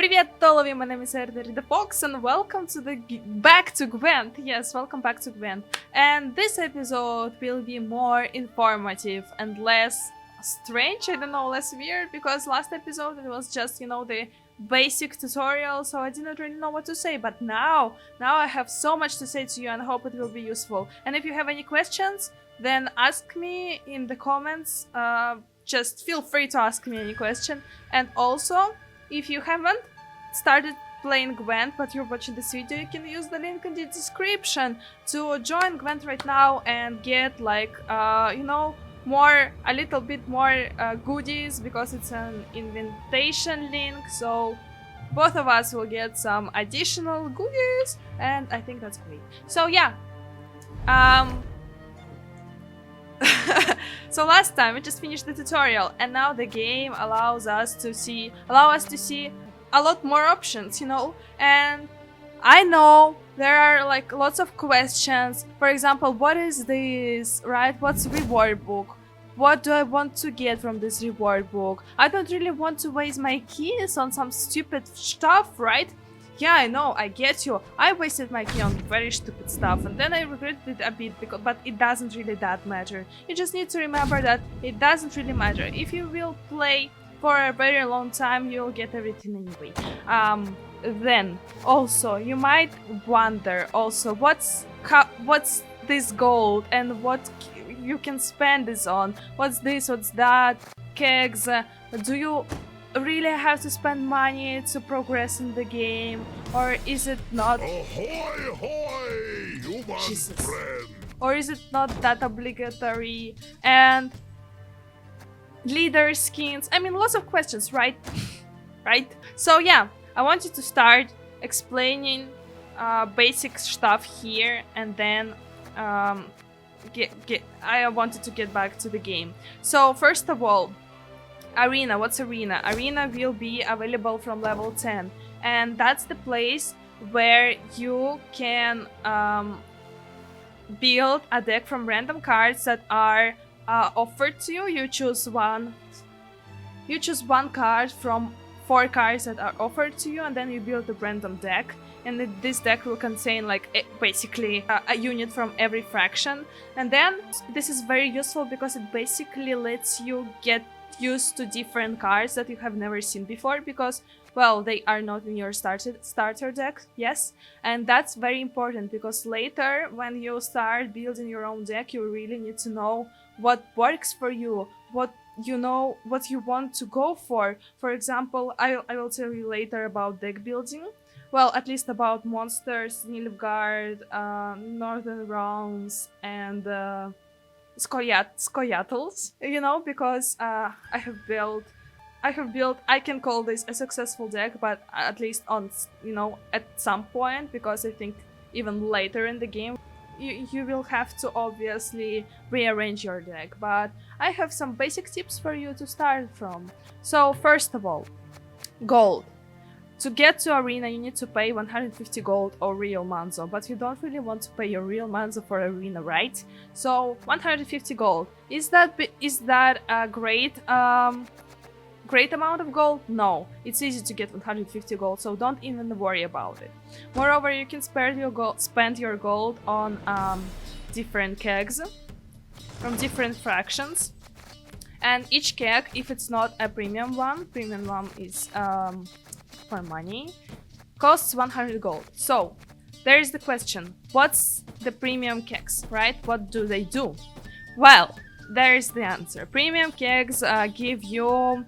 Привет, all of you, my name is Erderi the Fox and welcome to back to GWENT. Yes, welcome back to GWENT. And this episode will be more informative and less strange, I don't know, less weird, because last episode it was just, the basic tutorial, so I didn't really know what to say. But now I have so much to say to you and I hope it will be useful. And if you have any questions, then ask me in the comments. Just feel free to ask me any question. And also, if you haven't started playing Gwent but you're watching this video, you can use the link in the description to join Gwent right now and get a little bit more goodies, because it's an invitation link, so both of us will get some additional goodies and I think that's great. So yeah, so last time we just finished the tutorial and now the game allows us to see a lot more options, and I know there are lots of questions. For example, what is this, right? What's reward book? What do I want to get from this reward book? I don't really want to waste my keys on some stupid stuff, right? Yeah, I know, I get you. I wasted my key on very stupid stuff and then I regretted it a bit, but it doesn't really that matter. You just need to remember that it doesn't really matter. If you will play for a very long time, you'll get everything anyway. Then also you might wonder also what's this gold and what you can spend this on. What's this, what's that? Kegs, do you really have to spend money to progress in the game, or is it not? Ahoy, ahoy, human Jesus. friend. Or is it not that obligatory? And leader skins, I mean, lots of questions, right? Right? So yeah, I wanted to start explaining basic stuff here, and then I wanted to get back to the game. So first of all, Arena. What's Arena? Arena will be available from level 10, and that's the place where you can build a deck from random cards that are offered to you. You choose one card from 4 cards that are offered to you, and then you build a random deck. And this deck will contain basically a unit from every faction. And then this is very useful because it basically lets you get used to different cards that you have never seen before, because, well, they are not in your starter deck, yes, and that's very important, because later when you start building your own deck, you really need to know what works for you, what you want to go for. For example, I will tell you later about deck building, well, at least about monsters, Nilfgaard, Northern Realms, and Scoia'taels, because I have built, I can call this a successful deck, but at least on, at some point, because I think even later in the game, you will have to obviously rearrange your deck, but I have some basic tips for you to start from. So first of all, gold. To get to Arena, you need to pay 150 gold or real manzo, but you don't really want to pay your real manzo for Arena, right? So 150 gold. Is that a great amount of gold? No, it's easy to get 150 gold, so don't even worry about it. Moreover, you can spend your gold on different kegs from different fractions, and each keg, if it's not a premium one is for money, costs 100 gold. So there's the question, what's the premium kegs, right? What do they do? Well, there's the answer. Premium kegs give you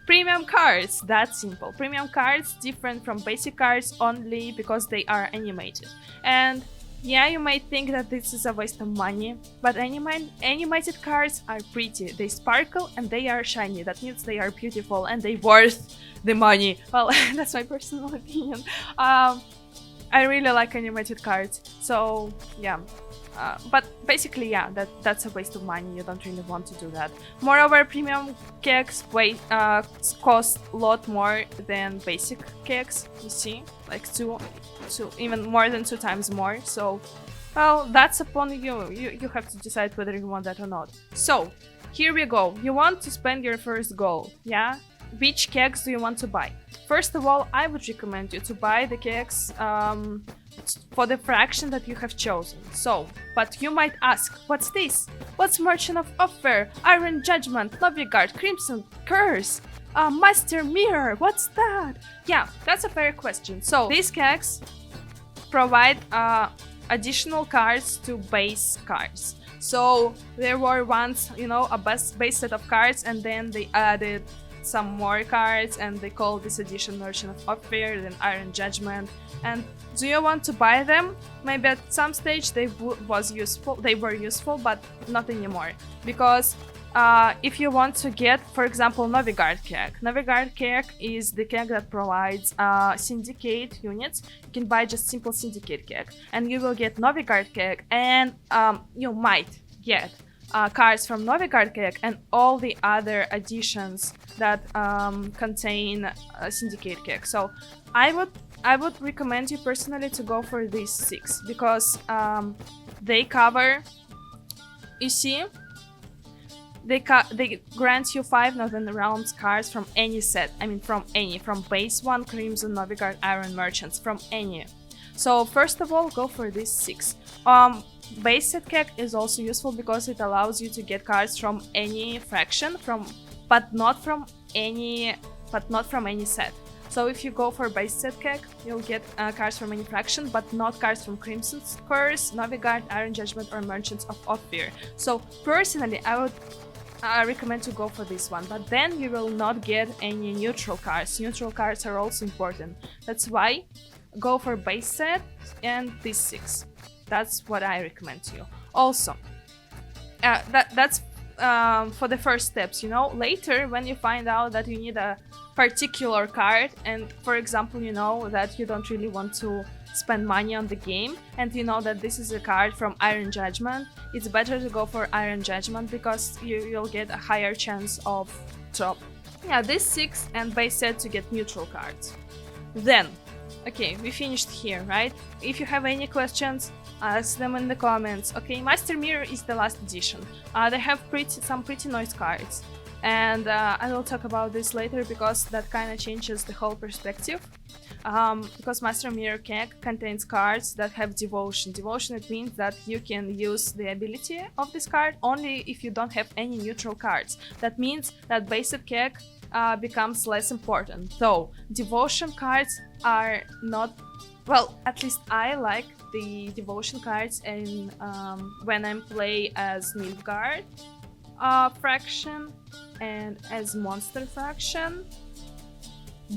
premium cards. That's simple. Premium cards different from basic cards only because they are animated. And yeah, you might think that this is a waste of money, but animated cards are pretty. They sparkle and they are shiny. That means they are beautiful and they worth the money. Well, that's my personal opinion. I really like animated cards, so yeah. But basically, yeah, that's a waste of money. You don't really want to do that. Moreover, premium kegs cost a lot more than basic kegs. You see, like two, even more than 2 times more. So, well, that's upon you. You have to decide whether you want that or not. So, here we go. You want to spend your first gold, yeah? which kegs do you want to buy? First of all, I would recommend you to buy the kegs for the fraction that you have chosen. So, but you might ask, what's this? What's Merchant of Offer, Iron Judgment, Nilfgaard, Crimson Curse, Master Mirror? What's that? Yeah, that's a fair question. So these kegs provide additional cards to base cards. So there were once, you know, a base set of cards, and then they added some more cards, and they call this edition Merchant of Offer, then Iron Judgment. And do you want to buy them? Maybe at some stage they were useful, but not anymore. Because if you want to get, for example, Nilfgaard keg. Nilfgaard keg is the keg that provides syndicate units. You can buy just simple syndicate keg, and you will get Nilfgaard keg, and you might get cards from Nilfgaard keg and all the other additions that contain syndicate keg. So I would recommend you personally to go for these 6 because they cover, you see, they grant you 5 Northern Realms cards from any set. I mean, from base 1, Crimson, Nilfgaard, Iron Merchants, from any. So first of all, go for these 6. Base set keg is also useful because it allows you to get cards from any faction, but not from any set. So if you go for base set keg, you'll get cards from any faction, but not cards from Crimson Curse, Nilfgaard, Iron Judgment, or Merchants of Offer. So personally, I would recommend to go for this one, but then you will not get any neutral cards. Neutral cards are also important. That's why go for base set and these 6. That's what I recommend to you. Also, that's for the first steps, you know. Later, when you find out that you need a particular card, and for example, you know that you don't really want to spend money on the game, and you know that this is a card from Iron Judgment, it's better to go for Iron Judgment because you'll get a higher chance of drop. Yeah, this 6 and base set to get neutral cards. Then, okay, we finished here, right? If you have any questions, ask them in the comments. Okay, Master Mirror is the last edition. They have some pretty nice cards, and I will talk about this later because that kind of changes the whole perspective. Because Master Mirror keg contains cards that have devotion. Devotion, it means that you can use the ability of this card only if you don't have any neutral cards. That means that basic keg becomes less important. So devotion cards are not, well, at least I like the devotion cards in when I play as Nilfgaard faction and as monster faction,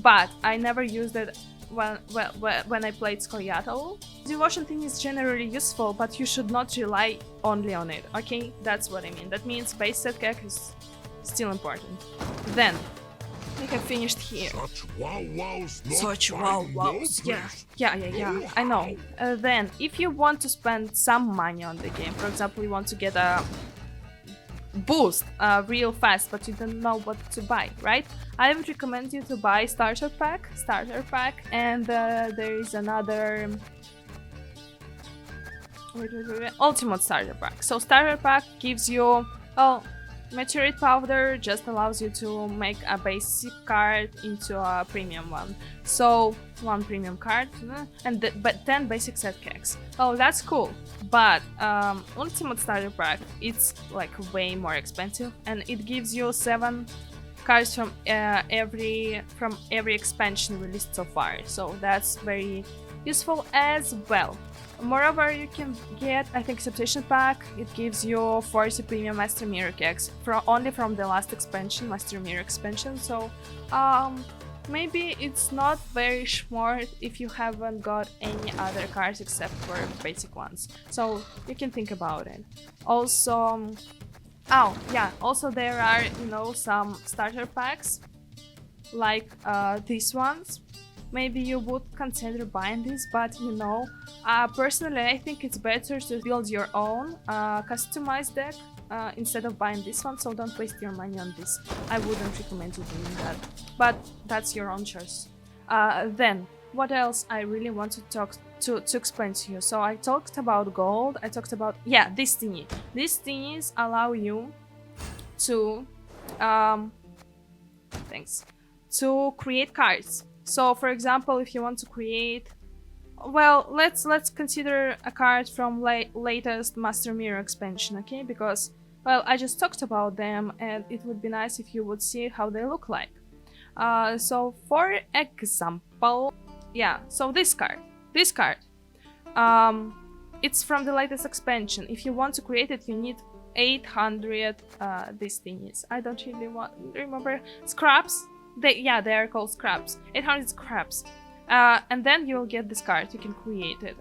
but I never used it when I played Skoyatl. Devotion thing is generally useful, but you should not rely only on it, okay? That's what I mean. That means base set keg is still important. Then, we have finished here. Such wow-wows. Yeah, I know. Then, if you want to spend some money on the game, for example, you want to get a boost real fast, but you don't know what to buy, right? I would recommend you to buy starter pack, and there is another ultimate starter pack. So starter pack gives you, well, Meteorite powder just allows you to make a basic card into a premium one. So 1 premium card but 10 basic set kegs. Oh, that's cool. But ultimate starter pack, it's like way more expensive, and it gives you 7 cards from every expansion released so far. So that's very useful as well. Moreover, you can get, I think, Acceptation Pack. It gives you 40 premium Master Mirror kegs only from the last expansion, Master Mirror expansion. So maybe it's not very smart if you haven't got any other cards except for basic ones. So you can think about it. Also, also there are, you know, some starter packs like these ones. Maybe you would consider buying this, but you know, personally I think it's better to build your own customized deck instead of buying this one, so don't waste your money on this. I wouldn't recommend you doing that, but that's your own choice. Then, what else I really want to explain to you? So I talked about gold, I talked about, yeah, this thingy. These thingies allow you to, to create cards. So for example, if you want to create, well, let's consider a card from latest Master Mirror expansion, okay? Because, well, I just talked about them, and it would be nice if you would see how they look like. So for example, yeah, so this card, it's from the latest expansion. If you want to create it, you need 800 these thingies. I don't really remember scraps. They are called scraps. 800 scraps, and then you'll get this card. You can create it.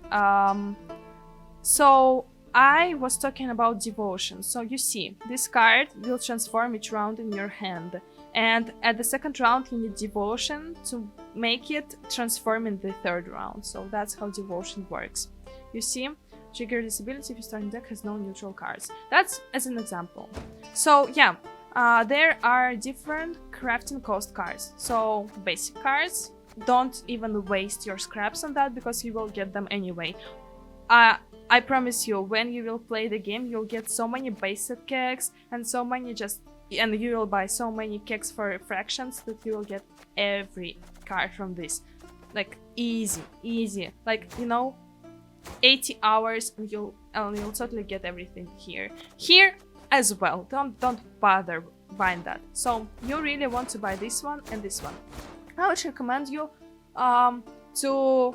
So I was talking about devotion. So you see, this card will transform each round in your hand, and at the second round you need devotion to make it transform in the third round. So that's how devotion works. You see, trigger this ability if your starting deck has no neutral cards. That's as an example. So yeah, there are different crafting cost cards. So basic cards, don't even waste your scraps on that because you will get them anyway. I promise you, when you will play the game, you'll get so many basic kegs and so many and you will buy so many kegs for fractions that you will get every card from this. Like easy. Like, you know, 80 hours and you'll totally get everything here. Here as well. Don't bother buying that. So you really want to buy this one and this one. I would recommend you to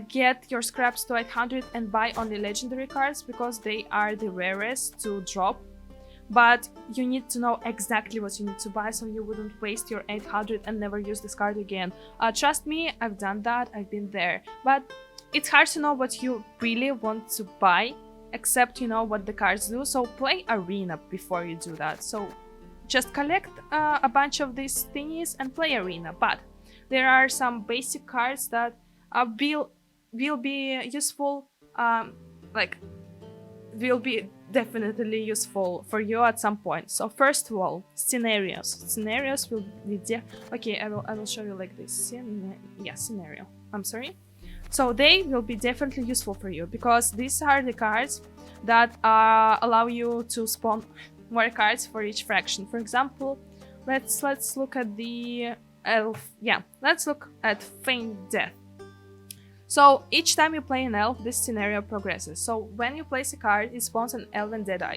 get your scraps to 800 and buy only legendary cards because they are the rarest to drop. But you need to know exactly what you need to buy so you wouldn't waste your 800 and never use this card again. Trust me, I've done that, I've been there. But it's hard to know what you really want to buy, except you know what the cards do. So play Arena before you do that. So just collect a bunch of these thingies and play Arena. But there are some basic cards that will be useful, will be definitely useful for you at some point. So first of all, scenarios. Scenarios will be okay. I will show you like this. Scenario. I'm sorry. So they will be definitely useful for you because these are the cards that allow you to spawn more cards for each fraction. For example, let's look at the elf. Yeah, let's look at Feign Death. So each time you play an elf, this scenario progresses. So when you place a card, it spawns an elven deadeye.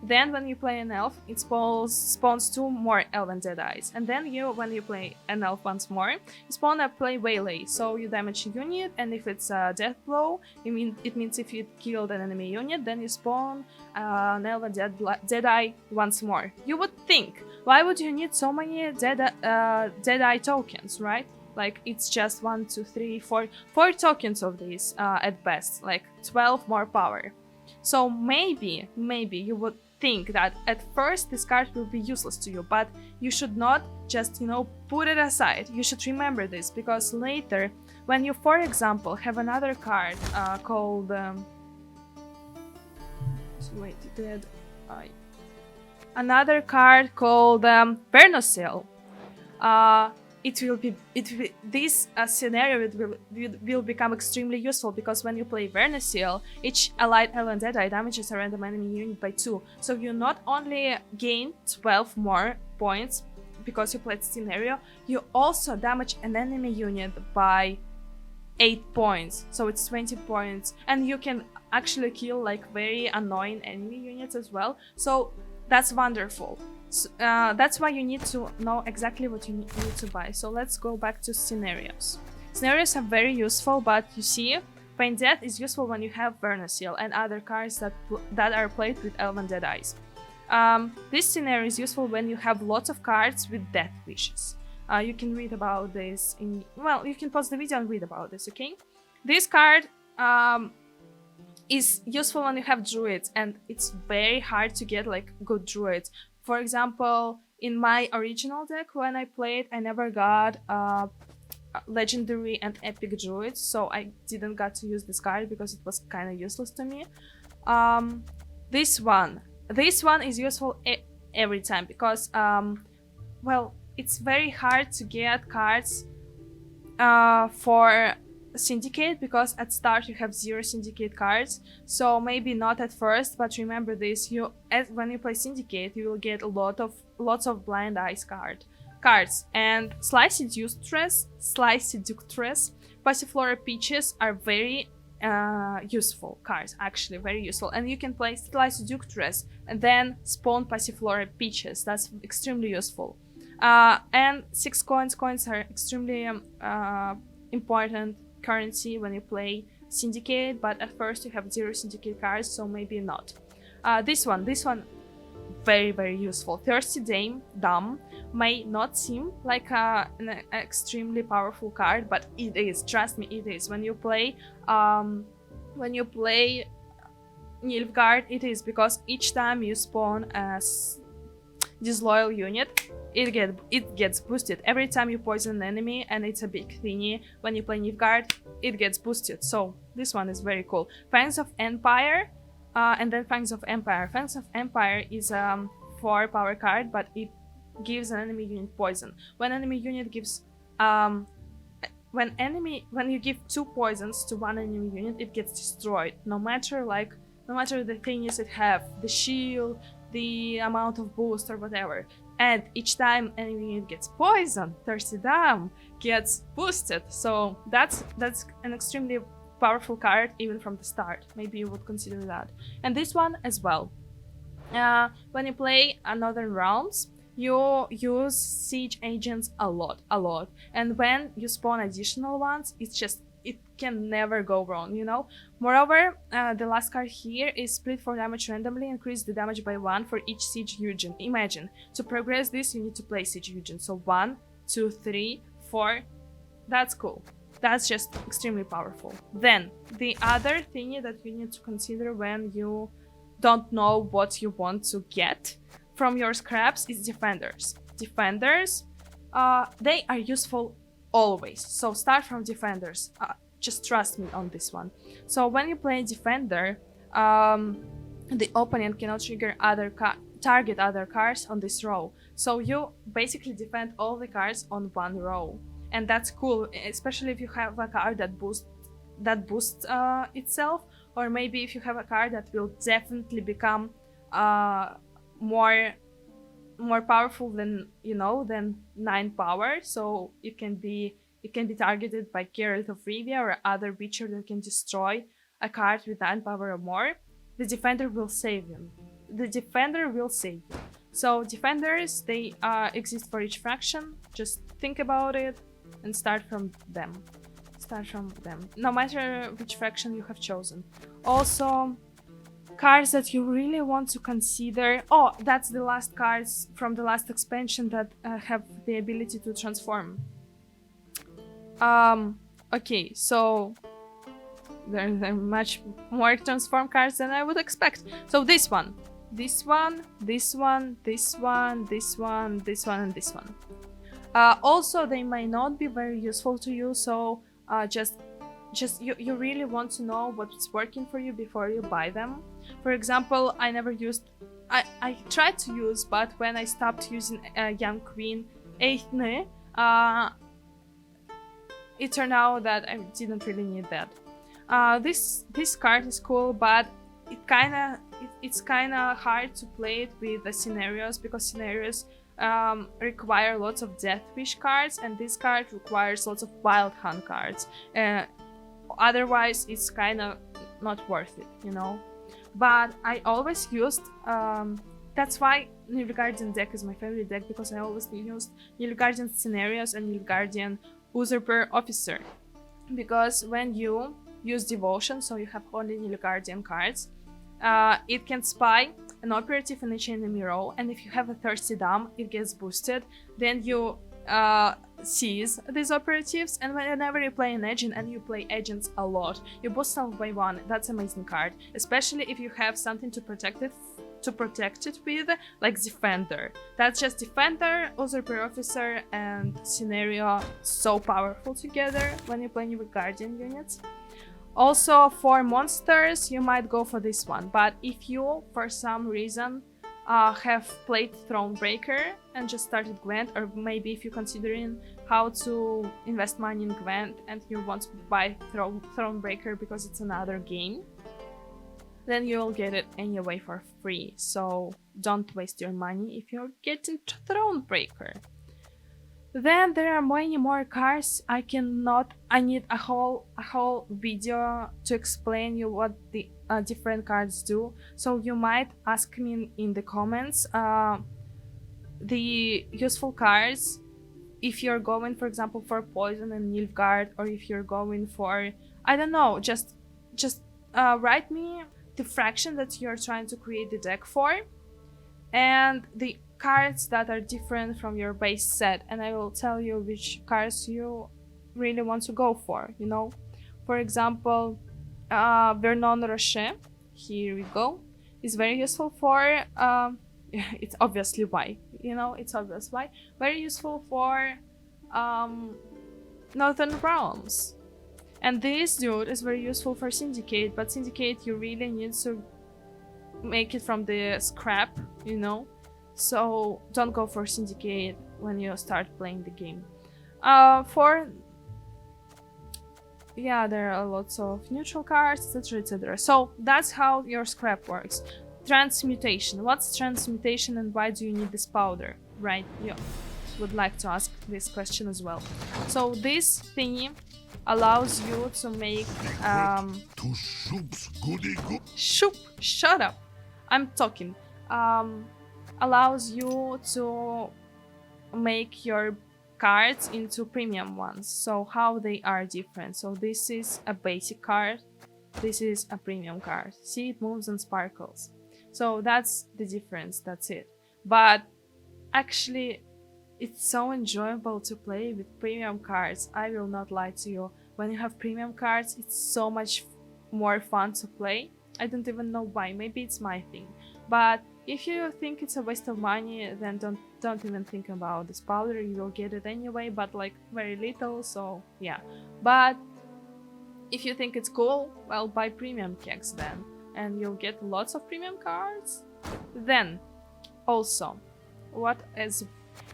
Then when you play an elf, it spawns 2 more elven deadeyes. And then when you play an elf once more, you spawn a play waylay. So you damage a unit, and if it's a death blow, it means if you killed an enemy unit, then you spawn an elven deadeye once more. You would think, why would you need so many deadeye tokens, right? Like, it's just 1, 2, 3, 4 tokens of these at best, like 12 more power. So maybe you would think that at first this card will be useless to you, but you should not just, put it aside. You should remember this, because later, when you, for example, have another card called... another card called Vernosil. This scenario will become extremely useful, because when you play Vernosil, each allied elven deadeye damages a random enemy unit by 2. So you not only gain 12 more points because you played scenario, you also damage an enemy unit by 8 points. So it's 20 points, and you can actually kill like very annoying enemy units as well. So that's wonderful. That's why you need to know exactly what you need to buy. So let's go back to scenarios. Scenarios are very useful, but you see, Feign Death is useful when you have Vernosil and other cards that are played with Elven Deadeyes. This scenario is useful when you have lots of cards with Death Wishes. You can read about this you can pause the video and read about this, okay? This card is useful when you have Druids, and it's very hard to get like good Druids. For example, in my original deck, when I played, I never got legendary and epic druids, so I didn't get to use this card because it was kind of useless to me. This one is useful every time, because it's very hard to get cards for Syndicate, because at start you have 0 Syndicate cards. So maybe not at first, but remember this: when you play Syndicate, you will get lots of Blind Eyes card, cards. And Slice Seductress, Passiflora Peaches are very useful cards, actually very useful. And you can play Slice Seductress and then spawn Passiflora Peaches. That's extremely useful. And 6 coins. Coins are extremely important currency when you play Syndicate, but at first you have 0 Syndicate cards, so maybe not. This one, very, very useful. Thirsty Dam may not seem like an extremely powerful card, but it is. Trust me, it is. When you play Nilfgaard, it is, because each time you spawn a disloyal unit, it gets boosted. Every time you poison an enemy and it's a big thingy, when you play Nilfgaard, it gets boosted. So this one is very cool. Fangs of Empire, and then Fangs of Empire. Fangs of Empire is a 4 power card, but it gives an enemy unit poison. When enemy unit gives when you give 2 poisons to one enemy unit, it gets destroyed. No matter the things it have, the shield, the amount of boost or whatever. And each time enemy unit gets poisoned, Thirsty Dam gets boosted. So that's an extremely powerful card even from the start. Maybe you would consider that. And this one as well. When you play Northern Realms, you use siege agents a lot. And when you spawn additional ones, it can never go wrong, you know. Moreover, the last card here is split for damage randomly, increase the damage by 1 for each siege agent. Imagine, to progress this, you need to play siege agent. So 1, 2, 3, 4. That's cool. That's just extremely powerful. Then, the other thing that you need to consider when you don't know what you want to get from your scraps is Defenders. Defenders, they are useful always. So start from Defenders. Just trust me on this one. So when you play Defender, the opponent cannot trigger target other cards on this row. So you basically defend all the cards on one row. And that's cool, especially if you have a card that boosts itself, or maybe if you have a card that will definitely become more powerful than 9 power. So it can be targeted by Geralt of Rivia or other Witcher that can destroy a card with 9 power or more. The Defender will save him. So Defenders, they exist for each faction. Just think about it and start from them. No matter which faction you have chosen. Also, cards that you really want to consider. Oh, that's the last cards from the last expansion that have the ability to transform. Okay, so there are much more transform cards than I would expect. So this one, and this one. Also, they might not be very useful to you, so you really want to know what's working for you before you buy them. For example, I tried to use, but when I stopped using Young Queen Eithne, it turned out that I didn't really need that. This card is cool, but it's kinda hard to play it with the scenarios, because scenarios require lots of Death Wish cards, and this card requires lots of Wild Hunt cards. Otherwise, it's kinda not worth it, you know. But I always used. That's why Nilfgaardian deck is my favorite deck, because I always used Nilfgaardian scenarios and Nilfgaardian Usurper Officer. Because when you use Devotion, so you have only Nilfgaardian cards, it can spy an operative in each enemy row, and if you have a Thirsty Dam, it gets boosted. Then you seize these operatives, and whenever you play an agent, and you play agents a lot, you boost self by 1. That's an amazing card, especially if you have something to protect it with, like Defender. That's just Defender, Usurper Officer, and Scenario, so powerful together when you play Nilfgaardian units. Also, for monsters, you might go for this one, but if you, for some reason, have played Thronebreaker and just started Gwent, or maybe if you're considering how to invest money in Gwent and you want to buy Thronebreaker because it's another game, then you'll get it anyway for free. So don't waste your money if you're getting Thronebreaker. Then there are many more cards. I need a whole video to explain you what the different cards do. So you might ask me in the comments the useful cards if you're going, for example, for Poison and Nilfgaard, or if you're going for, I don't know, just write me the fraction that you're trying to create the deck for, and the cards that are different from your base set, and I will tell you which cards you really want to go for, you know. For example, Vernon Rocher, here we go, is very useful for, it's obviously why, you know, it's obvious why. Very useful for Northern Realms. And this dude is very useful for Syndicate, but Syndicate you really need to make it from the scrap, you know. So don't go for Syndicate when you start playing the game. There are lots of neutral cards, etc, etc. So that's how your scrap works. Transmutation. What's transmutation and why do you need this powder? Right, you would like to ask this question as well. So this thingy allows you to make shut up, I'm talking. Allows you to make your cards into premium ones. So how they are different. So this is a basic card, this is a premium card. See, it moves and sparkles. So that's the difference, that's it. But actually it's so enjoyable to play with premium cards. I will not lie to you. When you have premium cards, it's so much more fun to play. I don't even know why, maybe it's my thing. But if you think it's a waste of money, then don't even think about this powder. You will get it anyway, but like very little, so yeah. But if you think it's cool, well, buy premium Kegs then, and you'll get lots of premium cards. Then also, what is,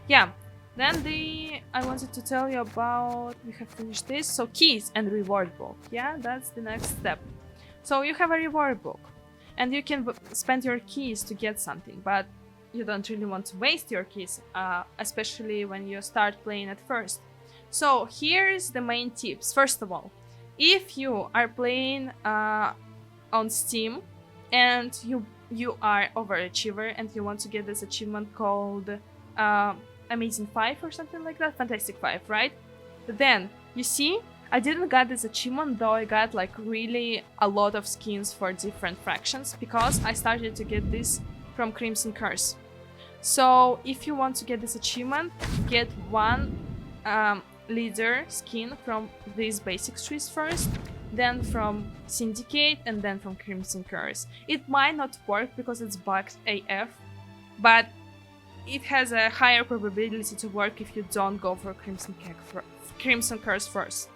yeah, then I wanted to tell you about, we have finished this, so keys and reward book. Yeah, that's the next step. So you have a reward book, and you can spend your keys to get something, but you don't really want to waste your keys, especially when you start playing at first. So here's the main tips. First of all, if you are playing on Steam and you are overachiever and you want to get this achievement called Amazing 5 or something like that, Fantastic 5, right? Then you see, I didn't get this achievement, though I got like really a lot of skins for different fractions, because I started to get this from Crimson Curse. So if you want to get this achievement, get one leader skin from these basic trees first, then from Syndicate, and then from Crimson Curse. It might not work because it's bugged AF, but it has a higher probability to work if you don't go for Crimson Curse first.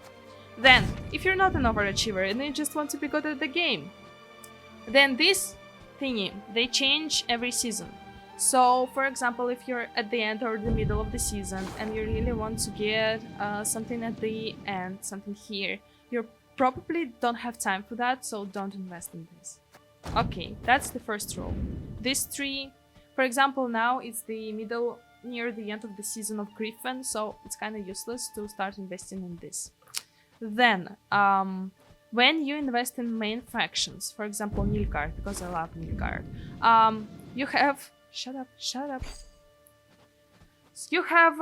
Then, if you're not an overachiever and you just want to be good at the game, then this thingy, they change every season. So, for example, if you're at the end or the middle of the season and you really want to get something at the end, something here, you probably don't have time for that, so don't invest in this. Okay, that's the first rule. This tree, for example, now it's the middle, near the end of the season of Griffin, so it's kind of useless to start investing in this. Then, when you invest in main factions, for example, Nilfgaard, because I love Nilfgaard, you have... Shut up. You have,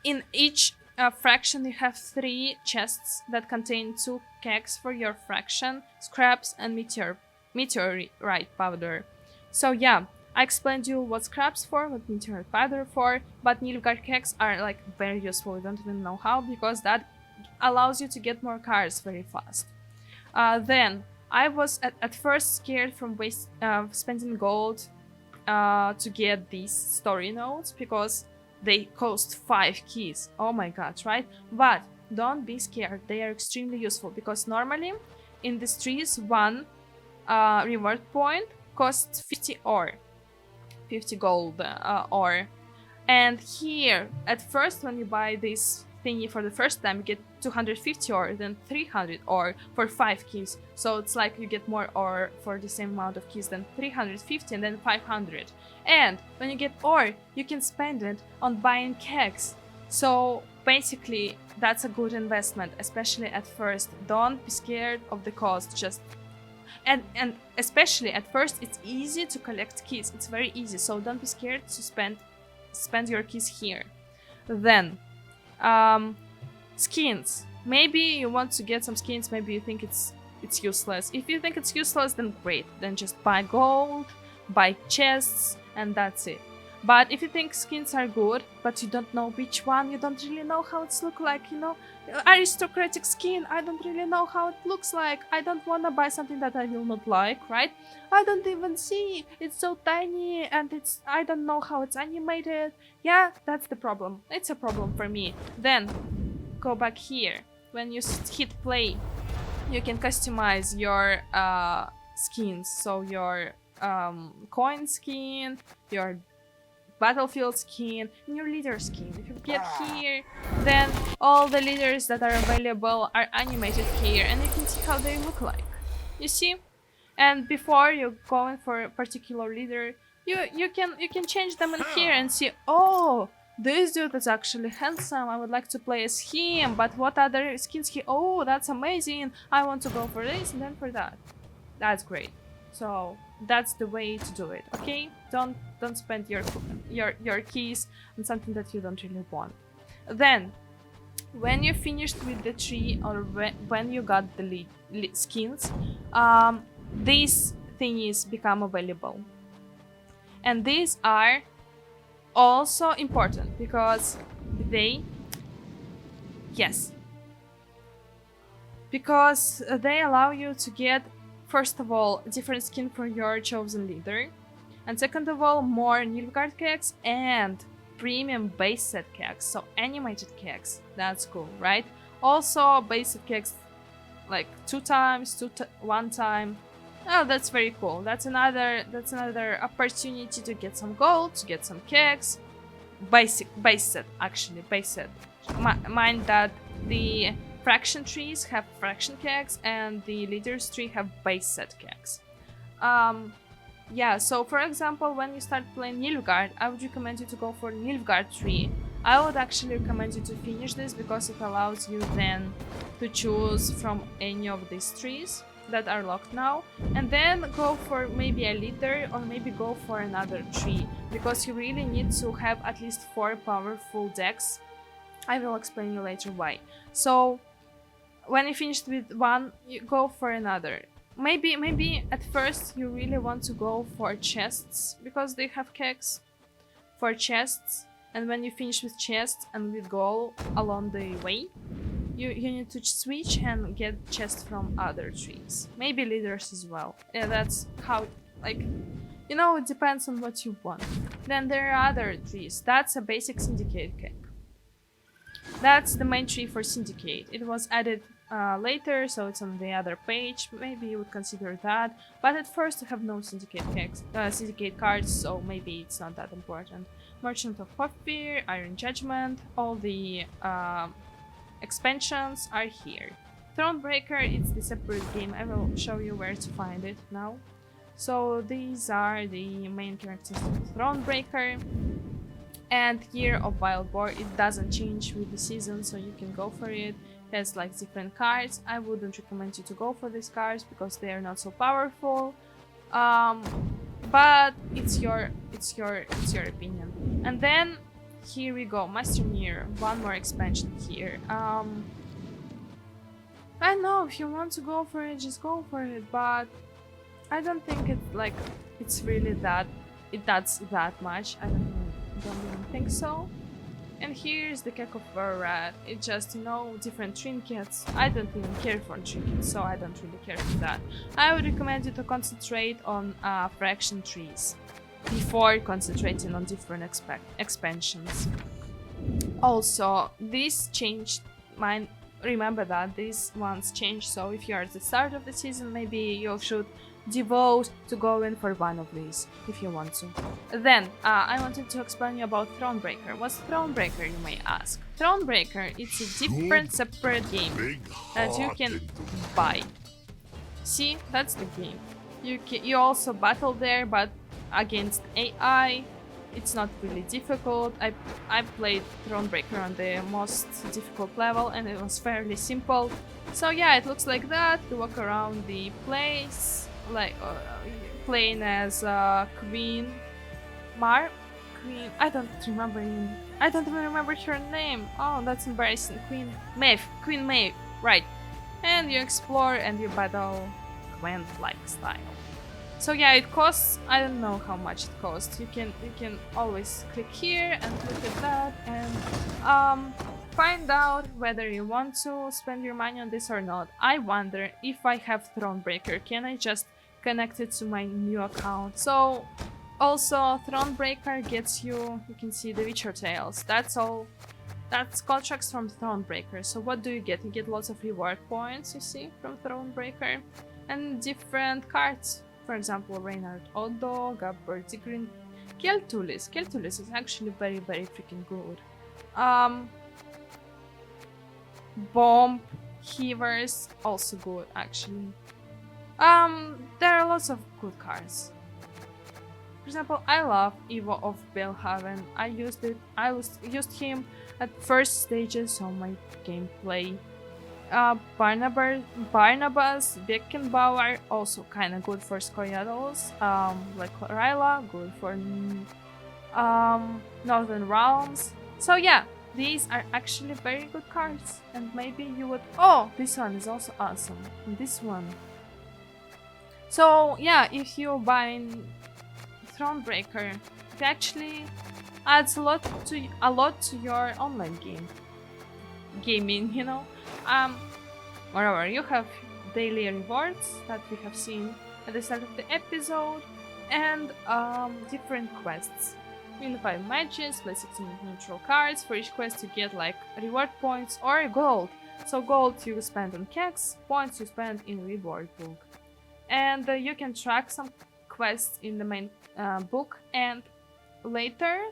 in each fraction, you have 3 chests that contain 2 kegs for your fraction, scraps, and meteorite powder. So yeah, I explained you what scraps for, what meteorite powder for, but Nilfgaard kegs are like very useful. I don't even know how, because that allows you to get more cards very fast. Then I was at first scared from spending gold to get these story notes, because they cost 5 keys. Oh my god, right? But don't be scared, they are extremely useful, because normally in these trees 1 reward point costs 50 ore. 50 gold ore. And here, at first when you buy this thingy for the first time, you get 250 ore, then 300 ore for 5 keys. So it's like you get more ore for the same amount of keys than 350 and then 500. And when you get ore, you can spend it on buying kegs. So basically, that's a good investment, especially at first. Don't be scared of the cost. Just and especially at first, it's easy to collect keys. It's very easy. So don't be scared to spend your keys here. Then skins. Maybe you want to get some skins. Maybe you think it's useless. If you think it's useless, then great. Then just buy gold, buy chests, and that's it. But if you think skins are good, but you don't know which one, you don't really know how it's look like, you know, aristocratic skin, I don't really know how it looks like. I don't want to buy something that I will not like, right? I don't even see, it's so tiny, and I don't know how it's animated. Yeah, that's the problem. It's a problem for me. Then go back here. When you hit play, you can customize your skins. So your coin skin, your battlefield skin, and your leader skin. If you get here, then all the leaders that are available are animated here, and you can see how they look like. You see? And before you going for a particular leader, you can change them in here and see, oh, this dude is actually handsome, I would like to play as him, but what other skins he, oh, that's amazing, I want to go for this and then for that. That's great. So that's the way to do it, okay? Don't spend your keys on something that you don't really want. Then, when you're finished with the tree, or when you got the skins, these thingies become available. And these are also important because because they allow you to get, first of all, a different skin for your chosen leader, and second of all, more Nilfgaard kegs and premium base set kegs, so animated kegs. That's cool, right? Also base set kegs like 2 times, 1 time. Oh, that's very cool. That's another opportunity to get some gold, to get some kegs. Base set, actually, base set. Mind that the fraction trees have fraction kegs and the leaders tree have base set kegs. Yeah, so for example, when you start playing Nilfgaard, I would recommend you to go for Nilfgaard tree. I would actually recommend you to finish this because it allows you then to choose from any of these trees that are locked now, and then go for maybe a leader or maybe go for another tree, because you really need to have at least 4 powerful decks. I will explain you later why. So when you finished with one, you go for another. Maybe at first you really want to go for chests because they have kegs for chests, and when you finish with chests and with gold along the way, you need to switch and get chests from other trees. Maybe leaders as well. Yeah, that's how, like, you know, it depends on what you want. Then there are other trees. That's a basic syndicate keg. That's the main tree for syndicate. It was added later, so it's on the other page. Maybe you would consider that, but at first you have no syndicate kegs, syndicate cards, so maybe it's not that important. Merchant of Fear, Iron Judgment, all the expansions are here. Thronebreaker, it's the separate game. I will show you where to find it now. So these are the main characters of Thronebreaker. And Year of Wild Boar, it doesn't change with the season, so you can go for it. It has like different cards. I wouldn't recommend you to go for these cards because they are not so powerful. But it's your opinion. And then here we go, Master Mirror, one more expansion here. I don't know, if you want to go for it, just go for it, but I don't think it's really that, it does that much. I don't even think so. And here's the Keg of Rat. It's just, you know, different trinkets. I don't even care for trinkets, so I don't really care for that. I would recommend you to concentrate on fraction trees before concentrating on different expansions. Also, this changed. Remember that these ones changed, so if you're at the start of the season, maybe you should devote to going for one of these if you want to. Then I wanted to explain you about Thronebreaker. What's Thronebreaker, you may ask? Thronebreaker, it's a different separate game that you can buy. See, that's the game. You also battle there, but against AI. It's not really difficult. I played Thronebreaker on the most difficult level and it was fairly simple. So yeah, it looks like that. You walk around the place, like playing as Queen. I don't remember. I don't even remember her name. Oh, that's embarrassing. Queen Maeve, right? And you explore and you battle GWENT-like style. So yeah, it costs. I don't know how much it costs. You can always click here and look at that and find out whether you want to spend your money on this or not. I wonder if I have Thronebreaker, can I just connect it to my new account? So also Thronebreaker gets you can see the Witcher Tales. That's all. That's contracts from Thronebreaker. So what do you get? You get lots of reward points, you see, from Thronebreaker, and different cards. For example, Reynard Odo, Gabber Zigrin, Keltulis. Keltulis is actually very, very freaking good. Bomb Heavers, also good actually. There are lots of good cards. For example, I love Evo of Belhaven. I used him at first stages on my gameplay. Barnabas, Beckenbauer, also kind of good for Skoriados. Like Ryla, good for Northern Realms. So yeah, these are actually very good cards, and maybe you would. Oh, this one is also awesome. And this one. So yeah, if you buy Thronebreaker, it actually adds a lot to your online gaming, you know. Moreover, you have daily rewards that we have seen at the start of the episode, and different quests. Unify matches, play 16 neutral cards. For each quest you get like reward points or gold. So gold you spend on Kegs, points you spend in reward book. And you can track some quests in the main book, and later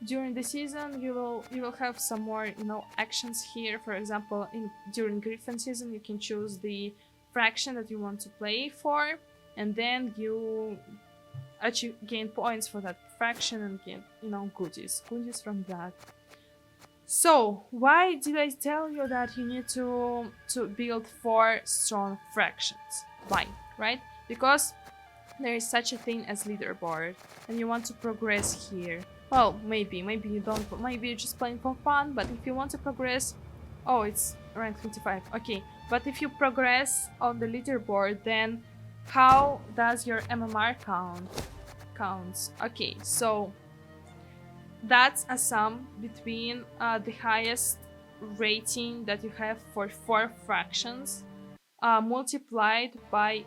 during the season you will have some more actions here. For example, during Griffin season you can choose the fraction that you want to play for, and then you actually gain points for that fraction and get goodies from that. So why did I tell you that you need to build 4 strong fractions? Why? Right? Because there is such a thing as leaderboard and you want to progress here. Well, maybe you don't, maybe you're just playing for fun, but if you want to progress, oh, it's rank 25, okay. But if you progress on the leaderboard, then how does your MMR counts? Okay, so that's a sum between the highest rating that you have for 4 fractions multiplied by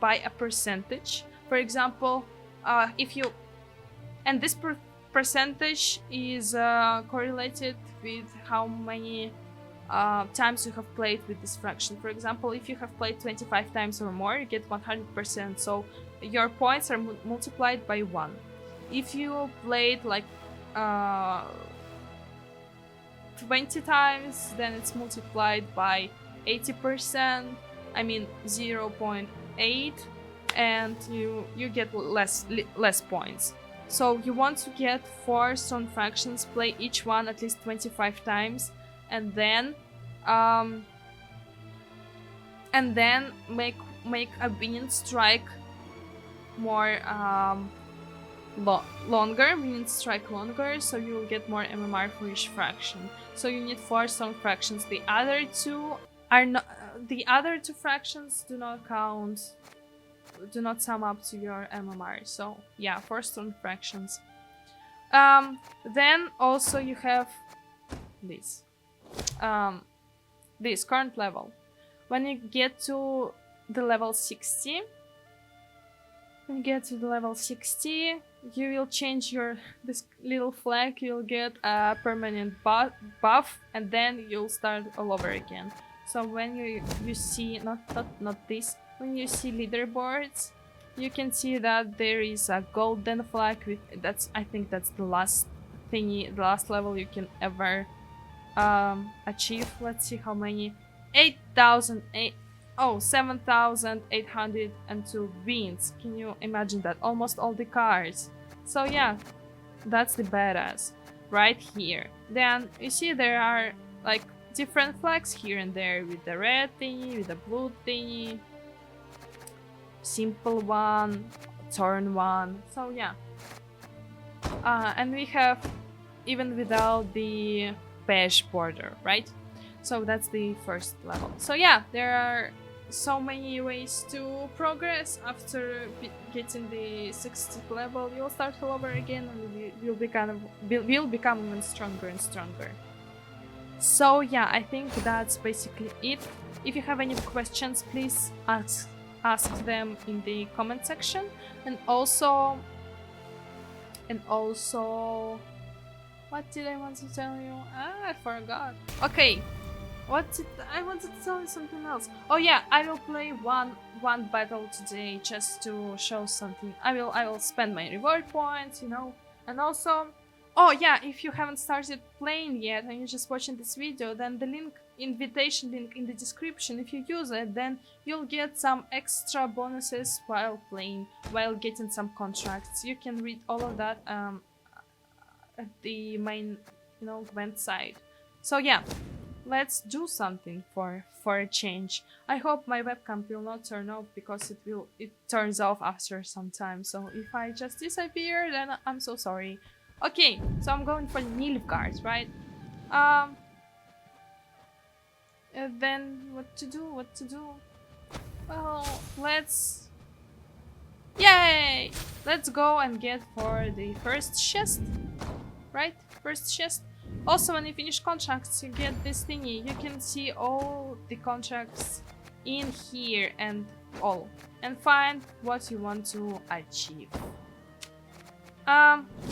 a percentage. For example, if you, and this percentage is correlated with how many times you have played with this fraction. For example, if you have played 25 times or more, you get 100%, so your points are multiplied by 1. If you played like 20 times, then it's multiplied by 80%, I mean 0.8, and you get less points. So you want to get 4 strong fractions, play each one at least 25 times, and then make a wind strike more longer, so you will get more MMR for each fraction. So you need 4 strong fractions. The other two fractions do not count, do not sum up to your MMR. So yeah, 4 strong fractions. Then also you have this current level. When you get to the level 60, you will change this little flag. You'll get a permanent buff, and then you'll start all over again. So when you see not this when you see leaderboards, you can see that there is a golden flag with I think that's the last thingy, the last level you can ever achieve. Let's see how many. 7,802 beans. Can you imagine that? Almost all the cards. So yeah, that's the badass right here. Then you see there are like different flags here and there, with the red thingy, with the blue thingy, simple one, turn one. So yeah, and we have even without the beige border, right? So that's the first level. So yeah, there are so many ways to progress. After getting the 60th level, you'll start all over again, and you'll become even stronger and stronger. So yeah, I think that's basically it. If you have any questions, please ask them in the comment section. And also, what did I want to tell you? I forgot. Okay. I wanted to tell you something else. Oh yeah, I will play one battle today just to show something. I will spend my reward points, you know. And also, oh yeah, if you haven't started playing yet and you're just watching this video, then the invitation link in the description, if you use it, then you'll get some extra bonuses while playing, while getting some contracts. You can read all of that at the main, you know, GWENT site. So yeah, let's do something for a change. I hope my webcam will not turn off, because it turns off after some time. So if I just disappear, then I'm so sorry. Okay, so I'm going for Nilfgaard, right? And then what to do? Well, yay! Let's go and get for the first chest, right? First chest. Also, when you finish contracts, you get this thingy. You can see all the contracts in here and find what you want to achieve.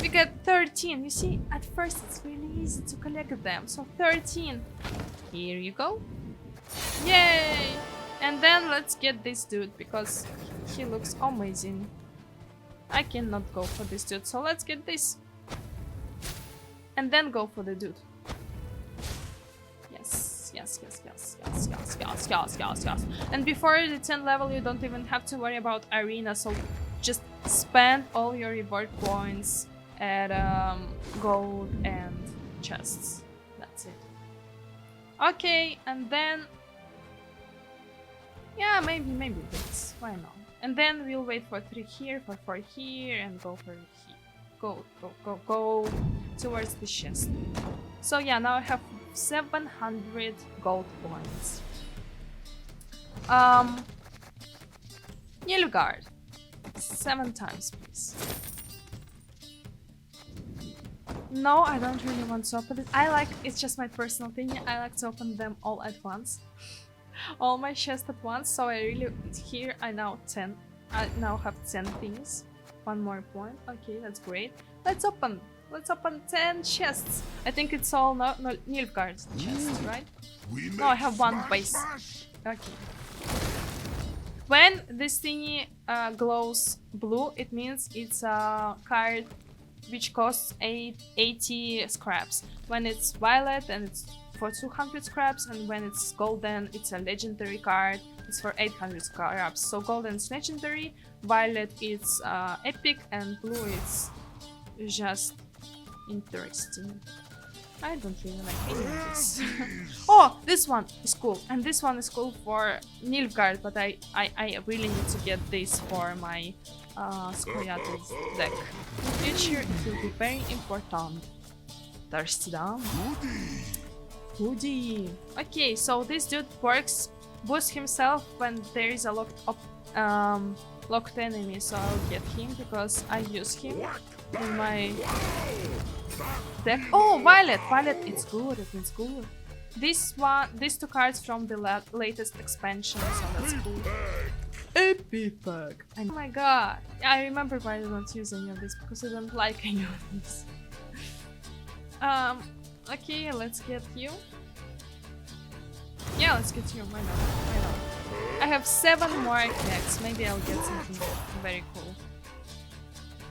We get 13. You see, at first it's really easy to collect them. So 13. Here you go. Yay! And then let's get this dude, because he looks amazing. I cannot go for this dude, so let's get this. And then go for the dude. Yes. And before the 10th level, you don't even have to worry about arena, so just spend all your reward points at gold and chests. That's it. Okay, and then yeah, maybe this. Why not? And then we'll wait for 3 here, for 4 here, and go for here. Go towards the chest. So yeah, now I have 700 gold points. Nilfgaard. 7 times, please. No, I don't really want to open it. It's just my personal thing. I like to open them all at once. All my chests at once. So here I now have 10 things. 1 more point. Okay, that's great. Let's open 10 chests. I think it's all Nilfgaard chests, right? No, I have 1 base. Okay. When this thingy glows blue, it means it's a card which costs 80 scraps. When it's violet, and it's for 200 scraps, and when it's golden, it's a legendary card. It's for 800 scraps. So golden is legendary, violet is epic, and blue is just interesting. I don't really like any of this. Oh, this one is cool, and this one is cool for Nilfgaard, but I really need to get this for my Scoia'ta's deck. In the future, it will be very important. Thirsty down. Hoodie. Okay, so this dude boosts himself when there is a locked enemy, so I'll get him because I use him in my deck. Oh, Violet! Violet, it's good, it's good. These 2 cards from the latest expansion, so that's cool. Epic pack! Oh my god! I remember why I don't use any of this, because I don't like any of this. Okay, let's get you. Yeah, let's get you. Why not? I have 7 more kegs. Maybe I'll get something very cool.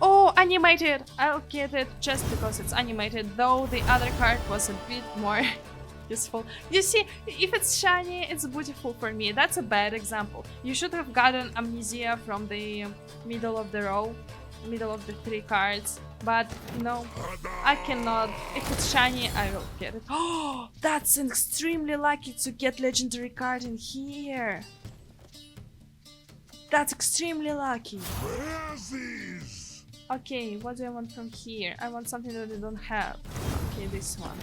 Oh, animated! I'll get it just because it's animated, though the other card was a bit more useful. You see, if it's shiny, it's beautiful for me. That's a bad example. You should have gotten Amnesia from the middle of the row, middle of the 3 cards. But no, I cannot. If it's shiny, I will get it. Oh, that's extremely lucky to get legendary card in here. That's extremely lucky. Okay, what do I want from here? I want something that I don't have. Okay, this one.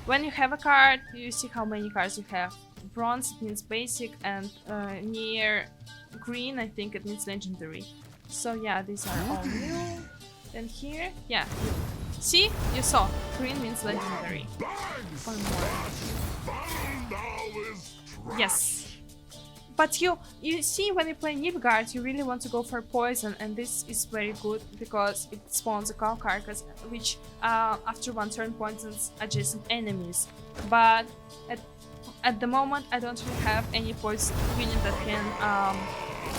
When you have a card, you see how many cards you have. Bronze, it means basic, and near green, I think it means legendary. So yeah, these are all new. Then here, yeah. See? You saw. Green means legendary. One more. Yes. But you see, when you play Nilfgaard, you really want to go for poison, and this is very good because it spawns a call carcass, which after 1 turn poisons adjacent enemies. But at the moment, I don't really have any poison unit that can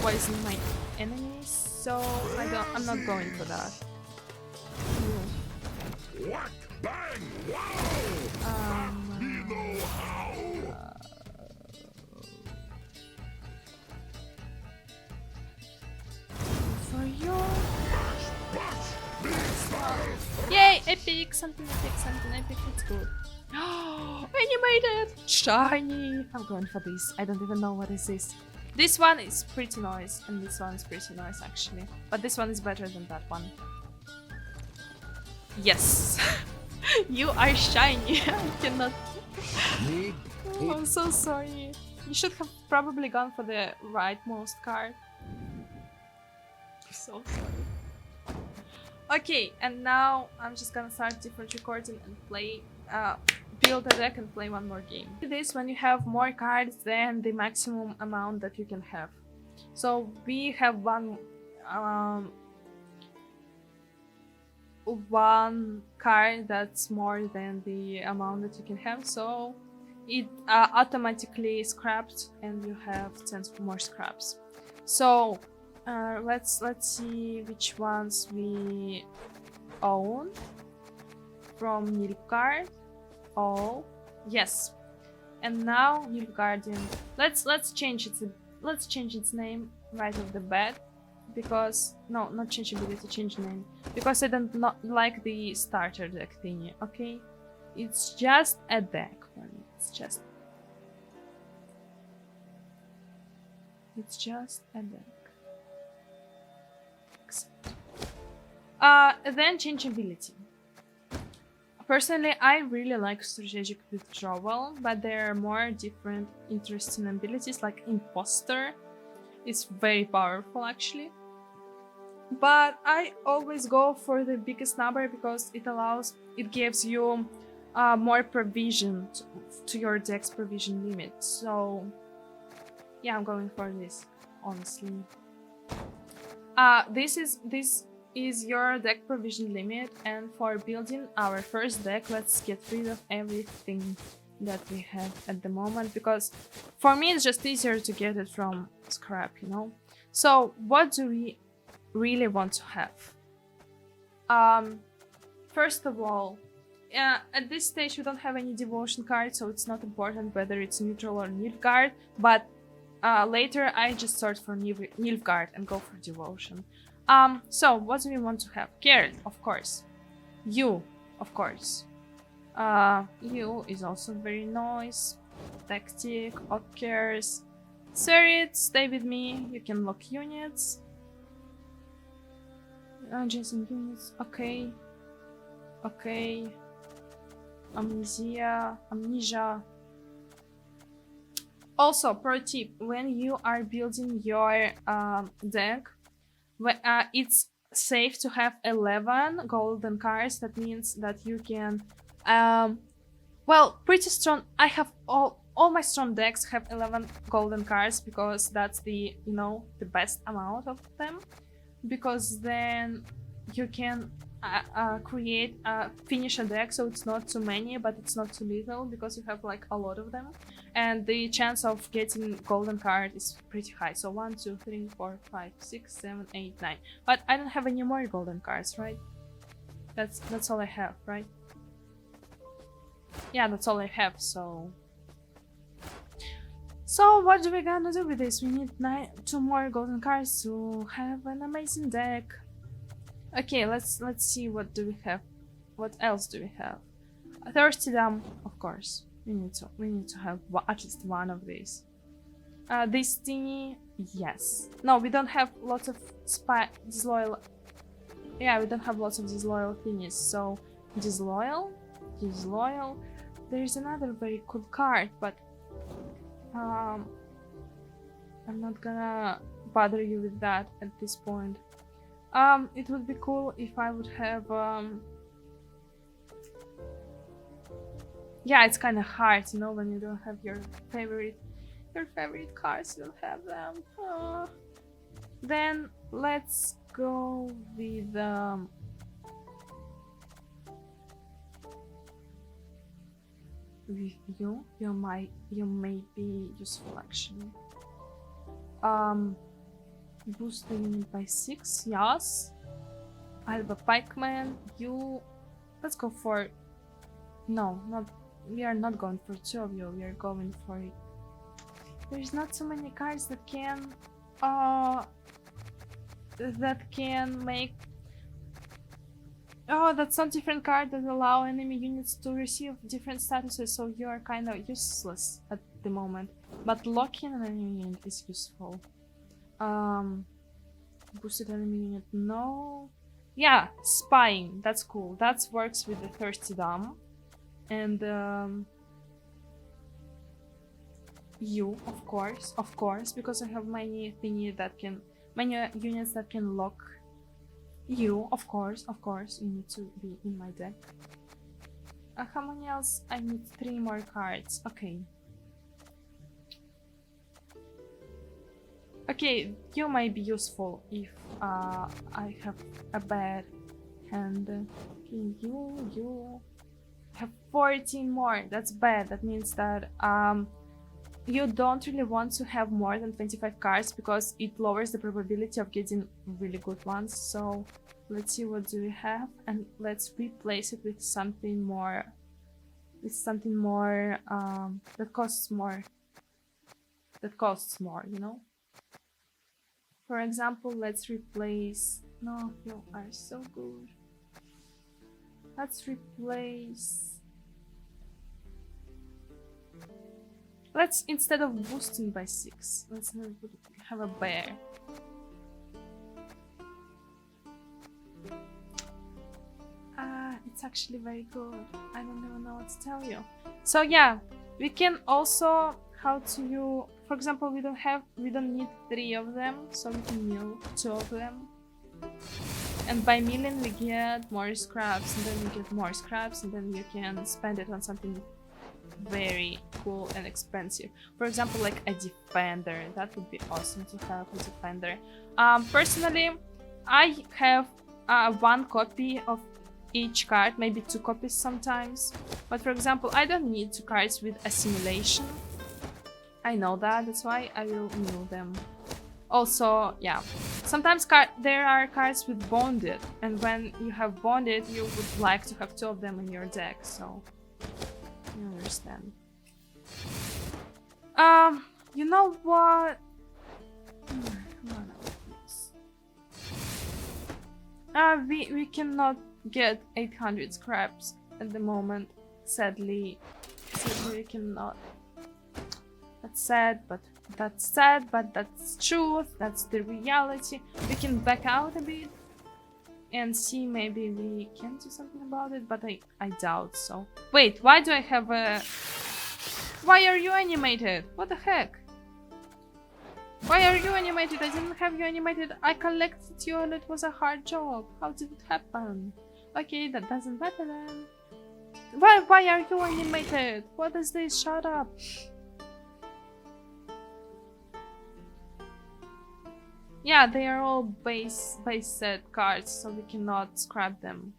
poison my enemies, so I'm not going for that. Whack, bang, wow! For you. Yay! Epic! Something epic, it's good. Animated! Shiny! I'm going for this. I don't even know what is this. This one is pretty nice, and this one is pretty nice actually. But this one is better than that one. Yes! You are shiny! I cannot... Oh, I'm so sorry. You should have probably gone for the rightmost card. So sorry. Okay, and now I'm just gonna start different recording and play, build a deck and play one more game. This when you have more cards than the maximum amount that you can have. So we have one card that's more than the amount that you can have, so it automatically scrapped, and you have 10 more scraps. So let's see which ones we own from Nilfgaard. Oh yes, and now Nilfgaardian. Let's change its name right off the bat, because no, not change ability, change name, because I don't not like the starter deck thingy. Okay, it's just a deck for me. It's just a deck. Then change ability. Personally, I really like strategic withdrawal, but there are more different interesting abilities like imposter. It's very powerful actually. But I always go for the biggest number because it gives you more provision to your deck's provision limit. So yeah, I'm going for this, honestly. This is your deck provision limit, and for building our first deck, let's get rid of everything that we have at the moment, because for me it's just easier to get it from scrap, you know. So what do we really want to have? First of all, at this stage we don't have any devotion cards, so it's not important whether it's neutral or Nilfgaard, but later I just search for Nilfgaard and go for devotion. So what do we want to have? Carrot, of course. You, of course. You is also very nice. Tactic, Ockers. Serit, stay with me. You can lock units. Adjacent units, okay. Okay. Amnesia. Also, pro tip, when you are building your deck, it's safe to have 11 golden cards. That means that you can, well, pretty strong. I have all my strong decks have 11 golden cards, because that's the, you know, the best amount of them, because then you can finish a deck, so it's not too many, but it's not too little because you have like a lot of them, and the chance of getting golden card is pretty high. So 1, 2, 3, 4, 5, 6, 7, 8, 9. But I don't have any more golden cards, right? That's all I have, right? Yeah, that's all I have. So what do we gonna do with this? We need 2 more golden cards to have an amazing deck. Okay, let's see, what do we have? What else do we have? A thirsty dam, of course. We need to have at least one of these. This thingy, yes. No, we don't have lots of disloyal. Yeah, we don't have lots of disloyal thingies. So disloyal. There's another very cool card, but I'm not gonna bother you with that at this point. It would be cool if I would have, yeah, it's kind of hard, you know, when you don't have your favorite cards, you don't have them. Then let's go with, you may be useful actually. Boost the unit by 6, yes. Alba Pikeman, let's go for, no, we are not going for 2 of you, we are going for it. There's not so many cards that can make, that's not different card that allow enemy units to receive different statuses, so you are kind of useless at the moment. But locking an enemy unit is useful. Boosted enemy unit, no. Yeah, spying, that's cool. That works with the thirsty dam. And you, of course, because I have many units that can lock you. Of course, you need to be in my deck. How many else? I need 3 more cards. Okay, you might be useful if I have a bad hand. Okay, you have 14 more. That's bad. That means that you don't really want to have more than 25 cards because it lowers the probability of getting really good ones. So let's see, what do we have, and let's replace it with something more. That costs more. You know. For example, let's replace. No, you are so good. Let's replace. Let's, instead of boosting by 6, let's have a bear. It's actually very good. I don't even know what to tell you. So yeah, we can also, for example, we don't need 3 of them, so we can mill 2 of them. And by milling we get more scraps, and then you get more scraps, and then you can spend it on something very cool and expensive. For example, like a defender. That would be awesome to have a defender. Personally, I have 1 copy of each card, maybe 2 copies sometimes. But for example, I don't need 2 cards with assimilation. I know that's why I will mill them. Also, yeah, sometimes there are cards with bonded, and when you have bonded, you would like to have 2 of them in your deck, so you understand. You know what? We cannot get 800 scraps at the moment. Sadly we cannot. That's sad, but that's truth. That's the reality. We can back out a bit and see, maybe we can do something about it, but I doubt so. Wait, why do I have a... Why are you animated? What the heck? Why are you animated? I didn't have you animated. I collected you and it was a hard job. How did it happen? Okay, that doesn't matter then. Why are you animated? What is this? Shut up. Yeah, they are all base set cards, so we cannot scrap them.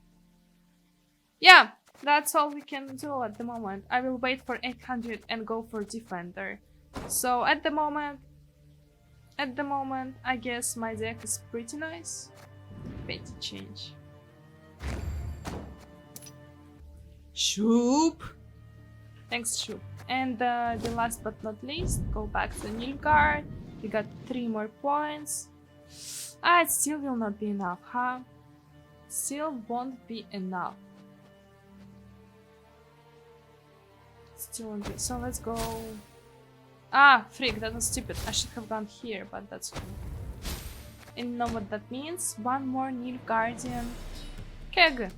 Yeah, that's all we can do at the moment. I will wait for 800 and go for Defender. So at the moment, I guess my deck is pretty nice. Petty change. Shoop! Thanks, Shoop. And the last but not least, go back to Nilfgaard. We got 3 more points. Ah, it still will not be enough, huh? Still won't be enough. Still won't be. So let's go. Ah, freak, that was stupid. I should have gone here, but that's cool. And you know what that means? One more Nilfgaardian Keg.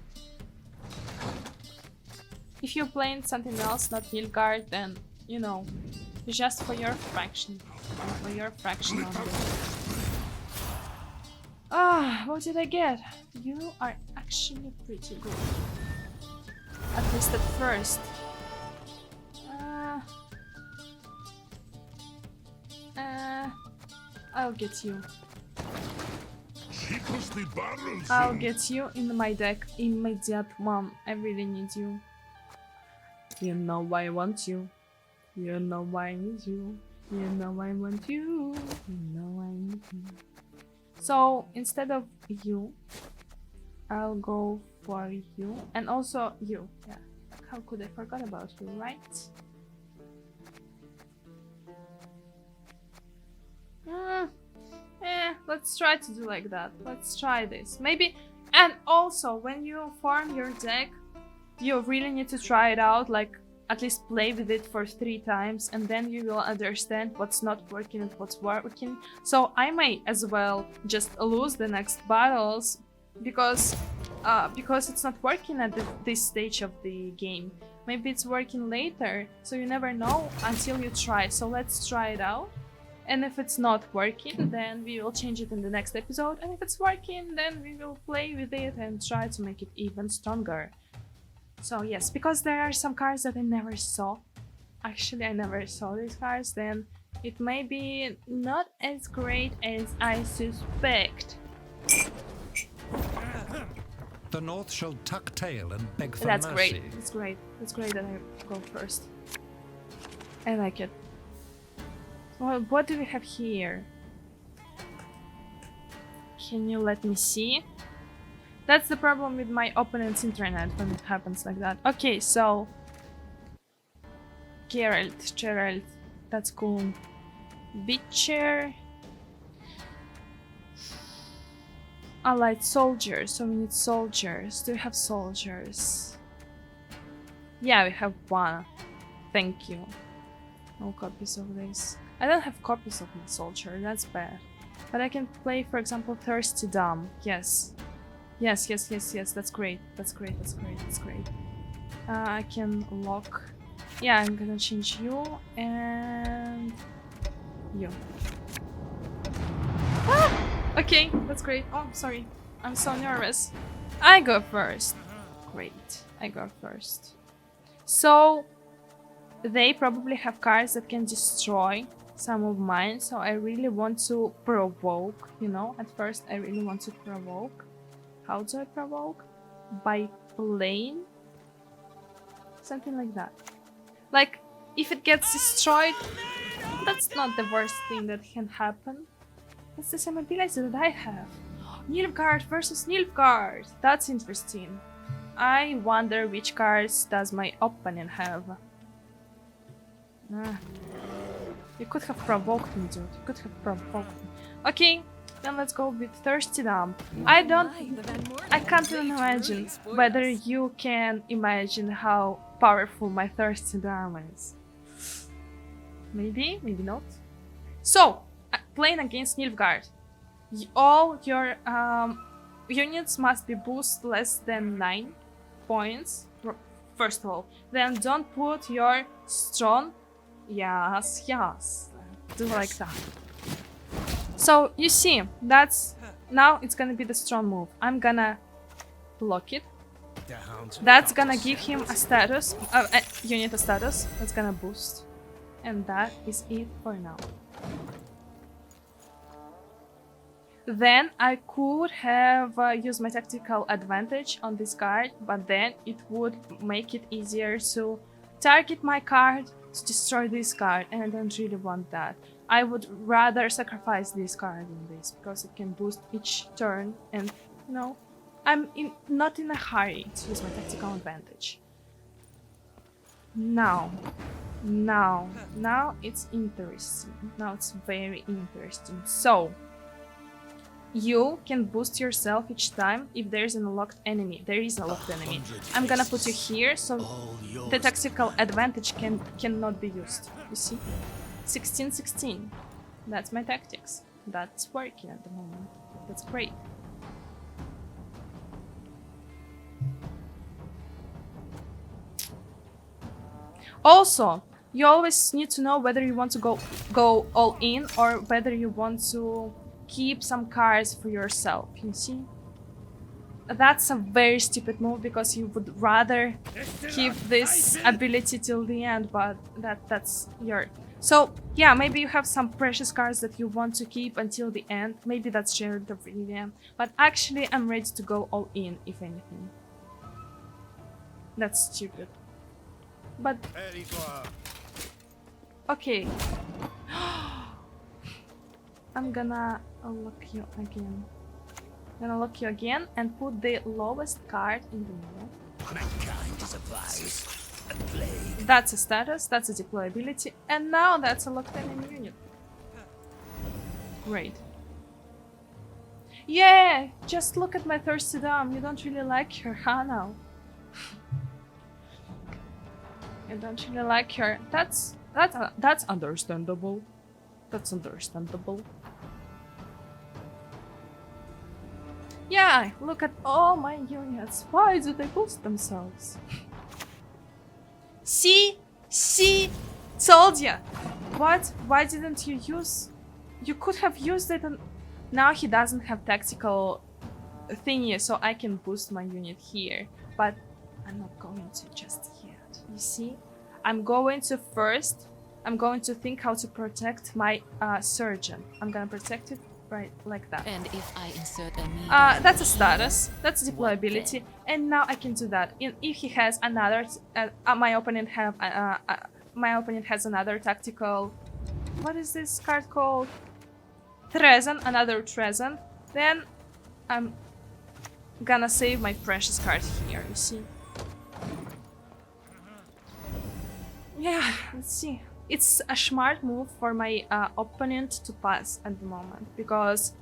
If you're playing something else, not Nilfgaard, then, you know, just for your fraction. For your fraction only. Ah, what did I get? You are actually pretty good. At least at first. I'll get you. I'll get you in my deck. Immediate one. I really need you. You know why I want you. You know why I need you. You know I want you. You know I need you. So instead of you, I'll go for you. And also you. Yeah. How could I forget about you, right? Let's try to do like that. Let's try this. Maybe. And also, when you form your deck, you really need to try it out, like at least play with it for 3 times, and then you will understand what's not working and what's working. So I may as well just lose the next battles because it's not working at this stage of the game. Maybe it's working later, so you never know until you try. So let's try it out. And if it's not working, then we will change it in the next episode. And if it's working, then we will play with it and try to make it even stronger. So yes, because there are some cards that I never saw. Actually, I never saw these cards, then it may be not as great as I suspect. The North shall tuck tail and beg for That's mercy. great. That's great. That's great that I go first. I like it. Well, what do we have here? Can you let me see? That's the problem with my opponent's internet when it happens like that. Okay, so Geralt, that's cool. Witcher. Allied soldiers, so we need soldiers. Do we have soldiers? Yeah, we have 1. Thank you. No copies of this. I don't have copies of my soldier, that's bad. But I can play, for example, Thirsty Dam. Yes. Yes, that's great. That's great. I can lock. Yeah, I'm gonna change you and you. Ah! Okay, that's great. Oh, sorry. I'm so nervous. I go first. Great. I go first. So, they probably have cards that can destroy some of mine, so I really want to provoke, you know? At first, I really want to provoke. How do I provoke? By playing? Something like that. Like, if it gets destroyed, that's not the worst thing that can happen. That's the same ability that I have. Nilfgaard versus Nilfgaard! That's interesting. I wonder which cards does my opponent have. You could have provoked me, dude. You could have provoked me. Okay, then let's go with Thirsty Dam. I can't even imagine whether you can imagine how powerful my Thirsty Dam is. Maybe, maybe not. So, playing against Nilfgaard. All your units must be boosted less than 9 points. First of all. Then don't put your strong. Yes. Do like that. So, you see, that's... Now it's gonna be the strong move. I'm gonna block it. That's gonna give him a status, unit a status. That's gonna boost. And that is it for now. Then I could have used my tactical advantage on this card, but then it would make it easier to target my card to destroy this card, and I don't really want that. I would rather sacrifice this card in this because it can boost each turn, and you know, not in a hurry to use my tactical advantage. Now it's interesting. Now it's very interesting. So you can boost yourself each time if there's an unlocked enemy. There is a locked enemy. I'm gonna put you here so the tactical advantage cannot be used. You see? 16-16. That's my tactics. That's working at the moment. That's great. Also, you always need to know whether you want to go all in or whether you want to keep some cards for yourself, you see? That's a very stupid move because you would rather keep this ability till the end, but that's your... So, yeah, maybe you have some precious cards that you want to keep until the end. Maybe that's Gerald of Rivian. But actually, I'm ready to go all in, if anything. That's stupid. But... okay. I'm gonna unlock you again. I'm gonna lock you again and put the lowest card in the middle. Mankind is a virus, a plague. That's a status, that's a deployability, and now that's a locked enemy unit. Great. Yeah! Just look at my thirsty dom. You don't really like her, huh now? You don't really like her. That's understandable. That's understandable. Yeah, look at all my units. Why do they boost themselves? See? Told ya! What? Why didn't you use... You could have used it and... Now he doesn't have tactical thingy, so I can boost my unit here. But I'm not going to just yet. You see? I'm going to think how to protect my surgeon. I'm gonna protect it right like that. And if I insert a meter that's a status, that's a deployability, and now I can do that. If he has another, my opponent has another tactical. What is this card called? Trezen, another Trezen. Then I'm gonna save my precious card here. You see? Yeah, let's see. It's a smart move for my opponent to pass at the moment because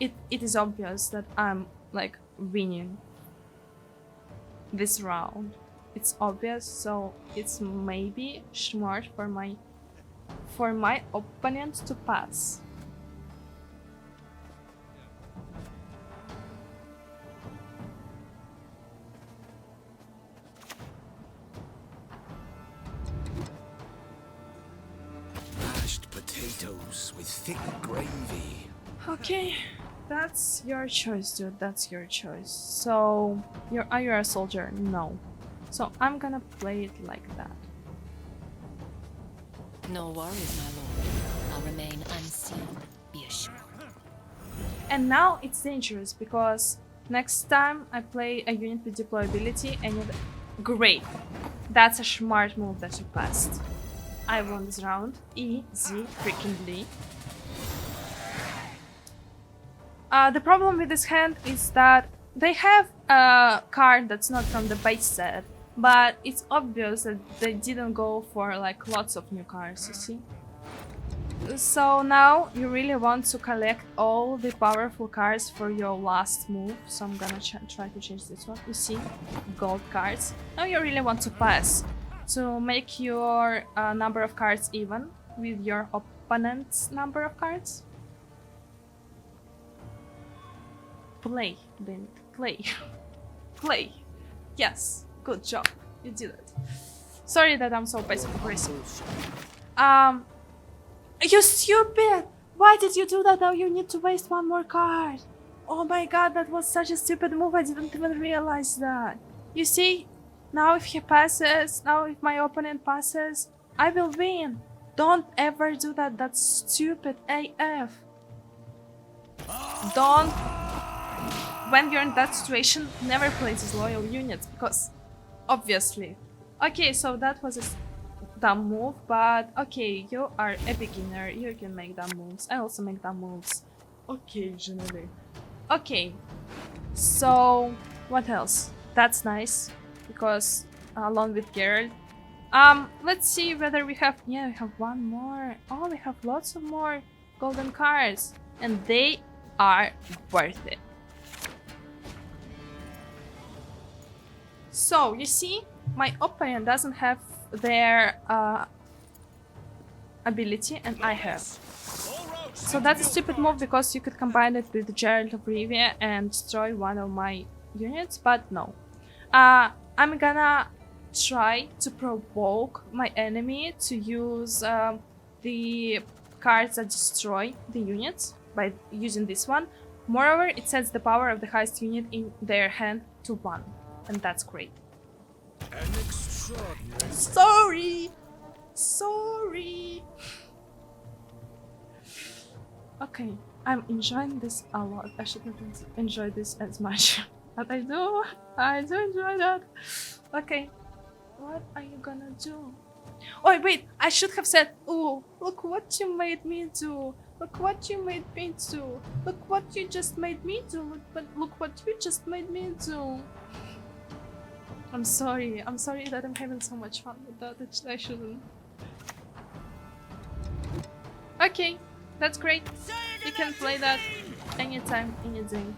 it is obvious that I'm like winning this round. It's obvious, so it's maybe smart for my opponent to pass. Potatoes with thick gravy. Okay, that's your choice, dude. That's your choice. So, are you a soldier? No. So I'm gonna play it like that. No worries, my lord. I'll remain unseen, be assured. And now it's dangerous because next time I play a unit with deployability and great. That's a smart move that you passed. I won this round. Easy freakingly. The problem with this hand is that they have a card that's not from the base set, but it's obvious that they didn't go for like lots of new cards, you see? So now you really want to collect all the powerful cards for your last move, so I'm gonna try to change this one. You see? Gold cards. Now you really want to pass to make your number of cards even with your opponent's number of cards. Play, then play. Play. Yes, good job. You did it. Sorry that I'm so passive aggressive. You stupid! Why did you do that? Now you need to waste one more card. Oh my god, that was such a stupid move. I didn't even realize that. You see? Now if he passes, now if my opponent passes, I will win. Don't ever do that. That's stupid AF. don't, when you're in that situation, never play these loyal units, because obviously. Okay, so that was a dumb move, but okay, you are a beginner, you can make dumb moves. I also make dumb moves occasionally. Okay, so what else? That's nice, because along with Geralt. Let's see whether we have, yeah, we have one more. Oh, we have lots of more golden cards, and they are worth it. So, you see, my opponent doesn't have their ability, and I have. So that's a stupid move, because you could combine it with Geralt of Rivia and destroy one of my units, but no. I'm gonna try to provoke my enemy to use the cards that destroy the units by using this one. Moreover, it sets the power of the highest unit in their hand to 1, and that's great. Sorry! Sorry! Okay, I'm enjoying this a lot. I shouldn't enjoy this as much, but I do enjoy that. Okay, what are you gonna do? Oh wait, I should have said, oh, look what you made me do. Look what you made me do. Look what you just made me do. Look what you just made me do. I'm sorry that I'm having so much fun with that. I shouldn't. Okay, that's great. You can play that anytime, anything.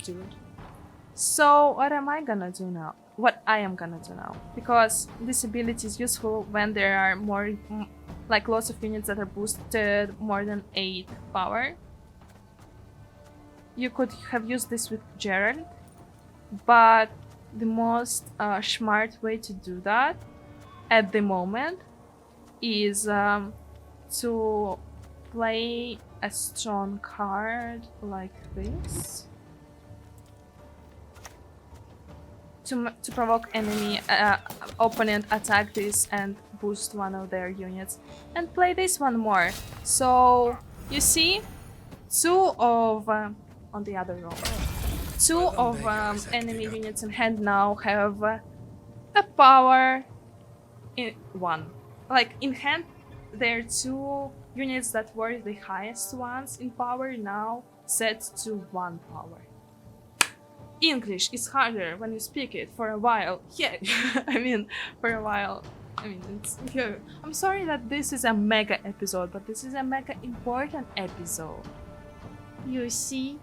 Dude. So what am I gonna do now? What I am gonna do now? Because this ability is useful when there are more, like lots of units that are boosted more than 8 power. You could have used this with Geralt, but the most smart way to do that at the moment is to play a strong card like this to provoke enemy opponent attack this and boost one of their units, and play this one more. So you see, 2 of on the other row, 2 of enemy units in hand now have a power in 1. Like in hand, there are 2 units that were the highest ones in power now set to 1 power. English is harder when you speak it for a while. Yeah, I mean, for a while. I mean, it's, yeah. I'm sorry that this is a mega episode, but this is a mega important episode. You see?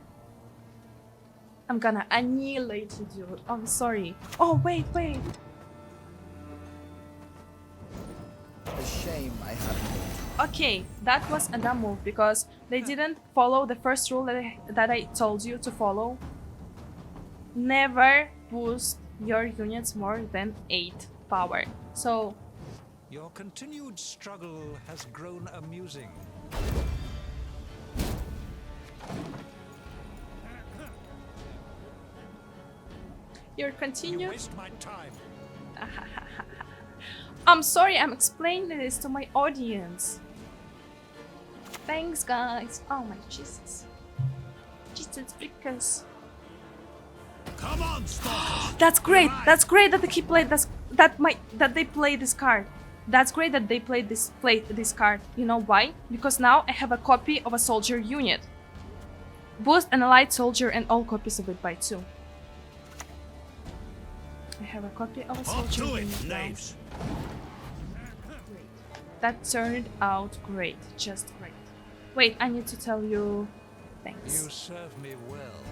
I'm gonna annihilate you, dude. I'm sorry. Oh, wait. A shame I haven't. Okay, that was a dumb move because they didn't follow the first rule that I told you to follow. Never boost your units more than 8 power. So Your continued struggle has grown amusing. your continued. You waste my time. I'm sorry, I'm explaining this to my audience. Thanks, guys. Oh my Jesus. Jesus, because Come on, Stalker! that's great. That's great that they played this. That they play this card. That's great that they played this card. You know why? Because now I have a copy of a soldier unit. Boost an allied soldier and all copies of it by 2. I have a copy of a soldier unit now. knaves! Great. That turned out great. Just great. Wait, I need to tell you thanks. You serve me well.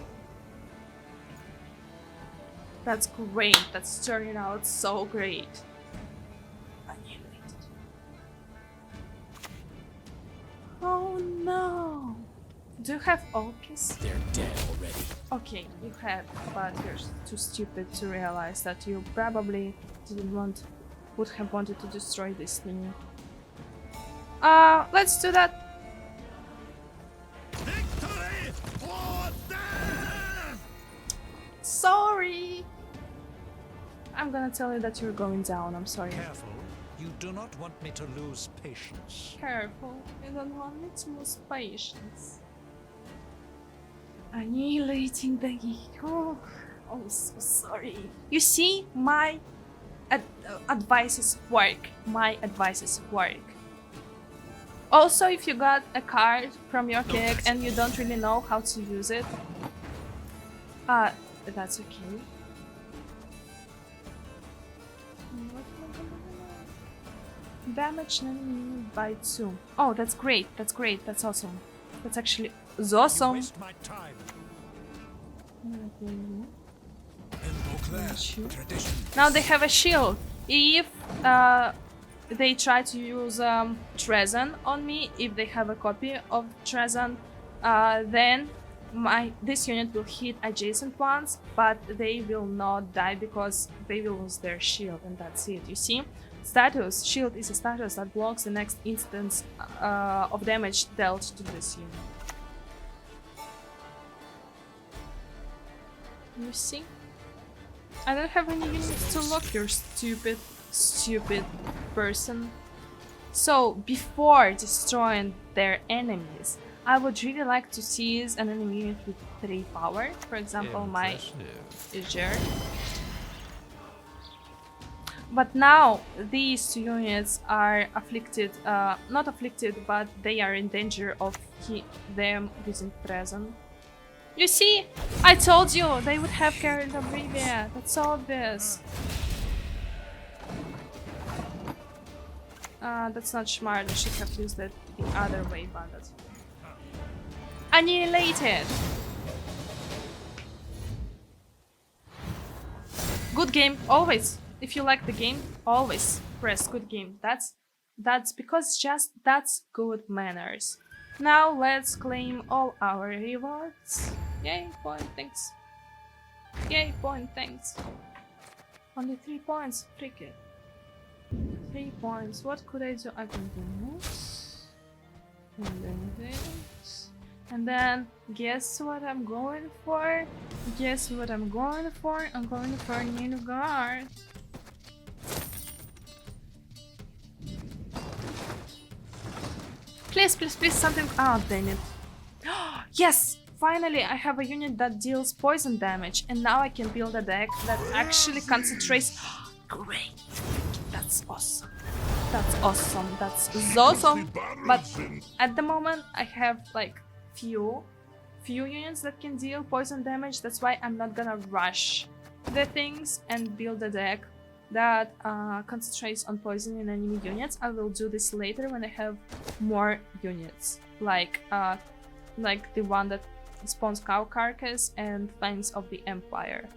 That's great. That's turning out so great. Annihilated. Oh no. Do you have Orcus? They're dead already. Okay, you have, but you're too stupid to realize that you probably would have wanted to destroy this thing. Let's do that. Victory or death! Sorry. I'm gonna tell you that you're going down. I'm sorry. Careful. You do not want me to lose patience. Careful. You don't want me to lose patience. Annihilating the... Oh, I'm so sorry. You see, my advices work. My advices work. Also, if you got a card from your keg and you don't really know how to use it, that's okay. Damage enemy by 2. Oh, that's great. That's great. That's awesome. That's actually awesome. Waste my time. Now they have a shield. If they try to use Treason on me, if they have a copy of Treason, then this unit will hit adjacent ones, but they will not die because they will lose their shield, and that's it. You see? Status. Shield is a status that blocks the next instance of damage dealt to this unit. You see? I don't have any units to lock, you stupid person. So, before destroying their enemies, I would really like to seize an enemy unit with 3 power. For example, my Azure. But now, these 2 units are afflicted, not afflicted, but they are in danger of them using Treason. You see, I told you they would have carried Oblivion. That's obvious. That's not smart. I should have used it the other way, but that's annihilated. Good game, always. If you like the game, always press good game. That's because that's good manners. Now let's claim all our rewards. Yay, point, thanks. Yay, point, thanks. Only 3 points, freak it. 3 points, what could I do? I can do this. And then this. And then, guess what I'm going for? Guess what I'm going for? I'm going for Nilfgaard. Please, please, please, something. Oh, damn it. Yes! Finally, I have a unit that deals poison damage, and now I can build a deck that actually concentrates. Great! That's awesome. That's awesome. That's awesome. But at the moment, I have like few units that can deal poison damage. That's why I'm not gonna rush the things and build a deck that concentrates on poisoning enemy units. I will do this later when I have more units, like the one that spawns Cow Carcass and Fangs of the Empire,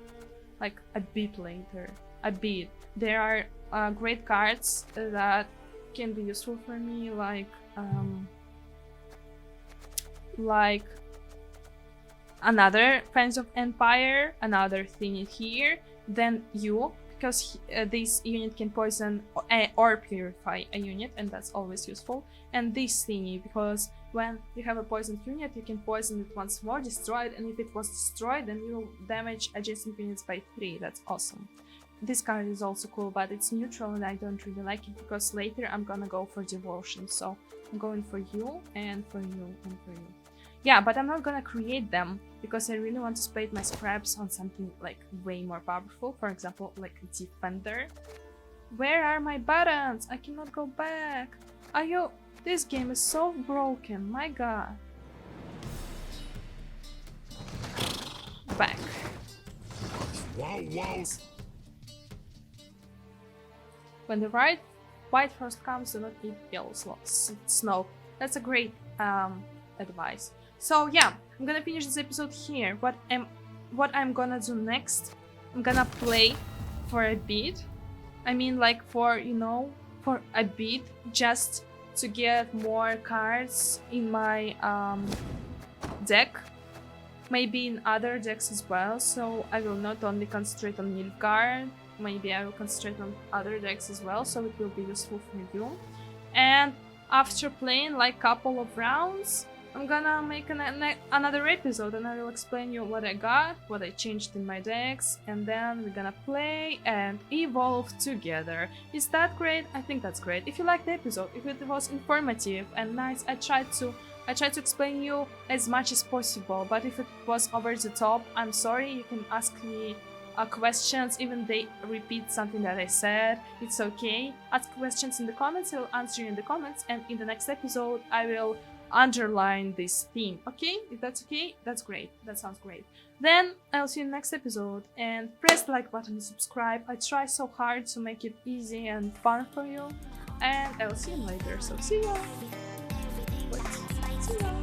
like a bit later. A bit. There are great cards that can be useful for me, like another Fangs of Empire, another thing here, then you. Because this unit can poison or purify a unit, and that's always useful. And this thingy, because when you have a poisoned unit, you can poison it once more, destroy it, and if it was destroyed, then you damage adjacent units by 3. That's awesome. This card is also cool, but it's neutral and I don't really like it because later I'm gonna go for devotion. So I'm going for you and for you and for you. Yeah, but I'm not gonna create them because I really want to spend my scraps on something like way more powerful. For example, like Defender. Where are my buttons? I cannot go back. Are you? This game is so broken. My god. Back. Wow, wow. When the white frost comes, do not eat yellow snow. That's a great advice. So yeah, I'm gonna finish this episode here. What I'm gonna do next? I'm gonna play for a bit. I mean, like for a bit, just to get more cards in my deck. Maybe in other decks as well. So I will not only concentrate on Nilfgaard. Maybe I will concentrate on other decks as well, so it will be useful for you. And after playing like couple of rounds, I'm gonna make another episode and I will explain you what I got, what I changed in my decks, and then we're gonna play and evolve together. Is that great? I think that's great. If you liked the episode, if it was informative and nice, I tried to I tried to explain you as much as possible, but if it was over the top, I'm sorry. You can ask me questions, even they repeat something that I said. It's okay. Ask questions in the comments, I will answer you in the comments, and in the next episode I will underline this theme. Okay? If that's okay, that's great. That sounds great. Then I'll see you in the next episode, and press the like button and subscribe. I try so hard to make it easy and fun for you, and I will see you later. So see ya. Wait, see ya.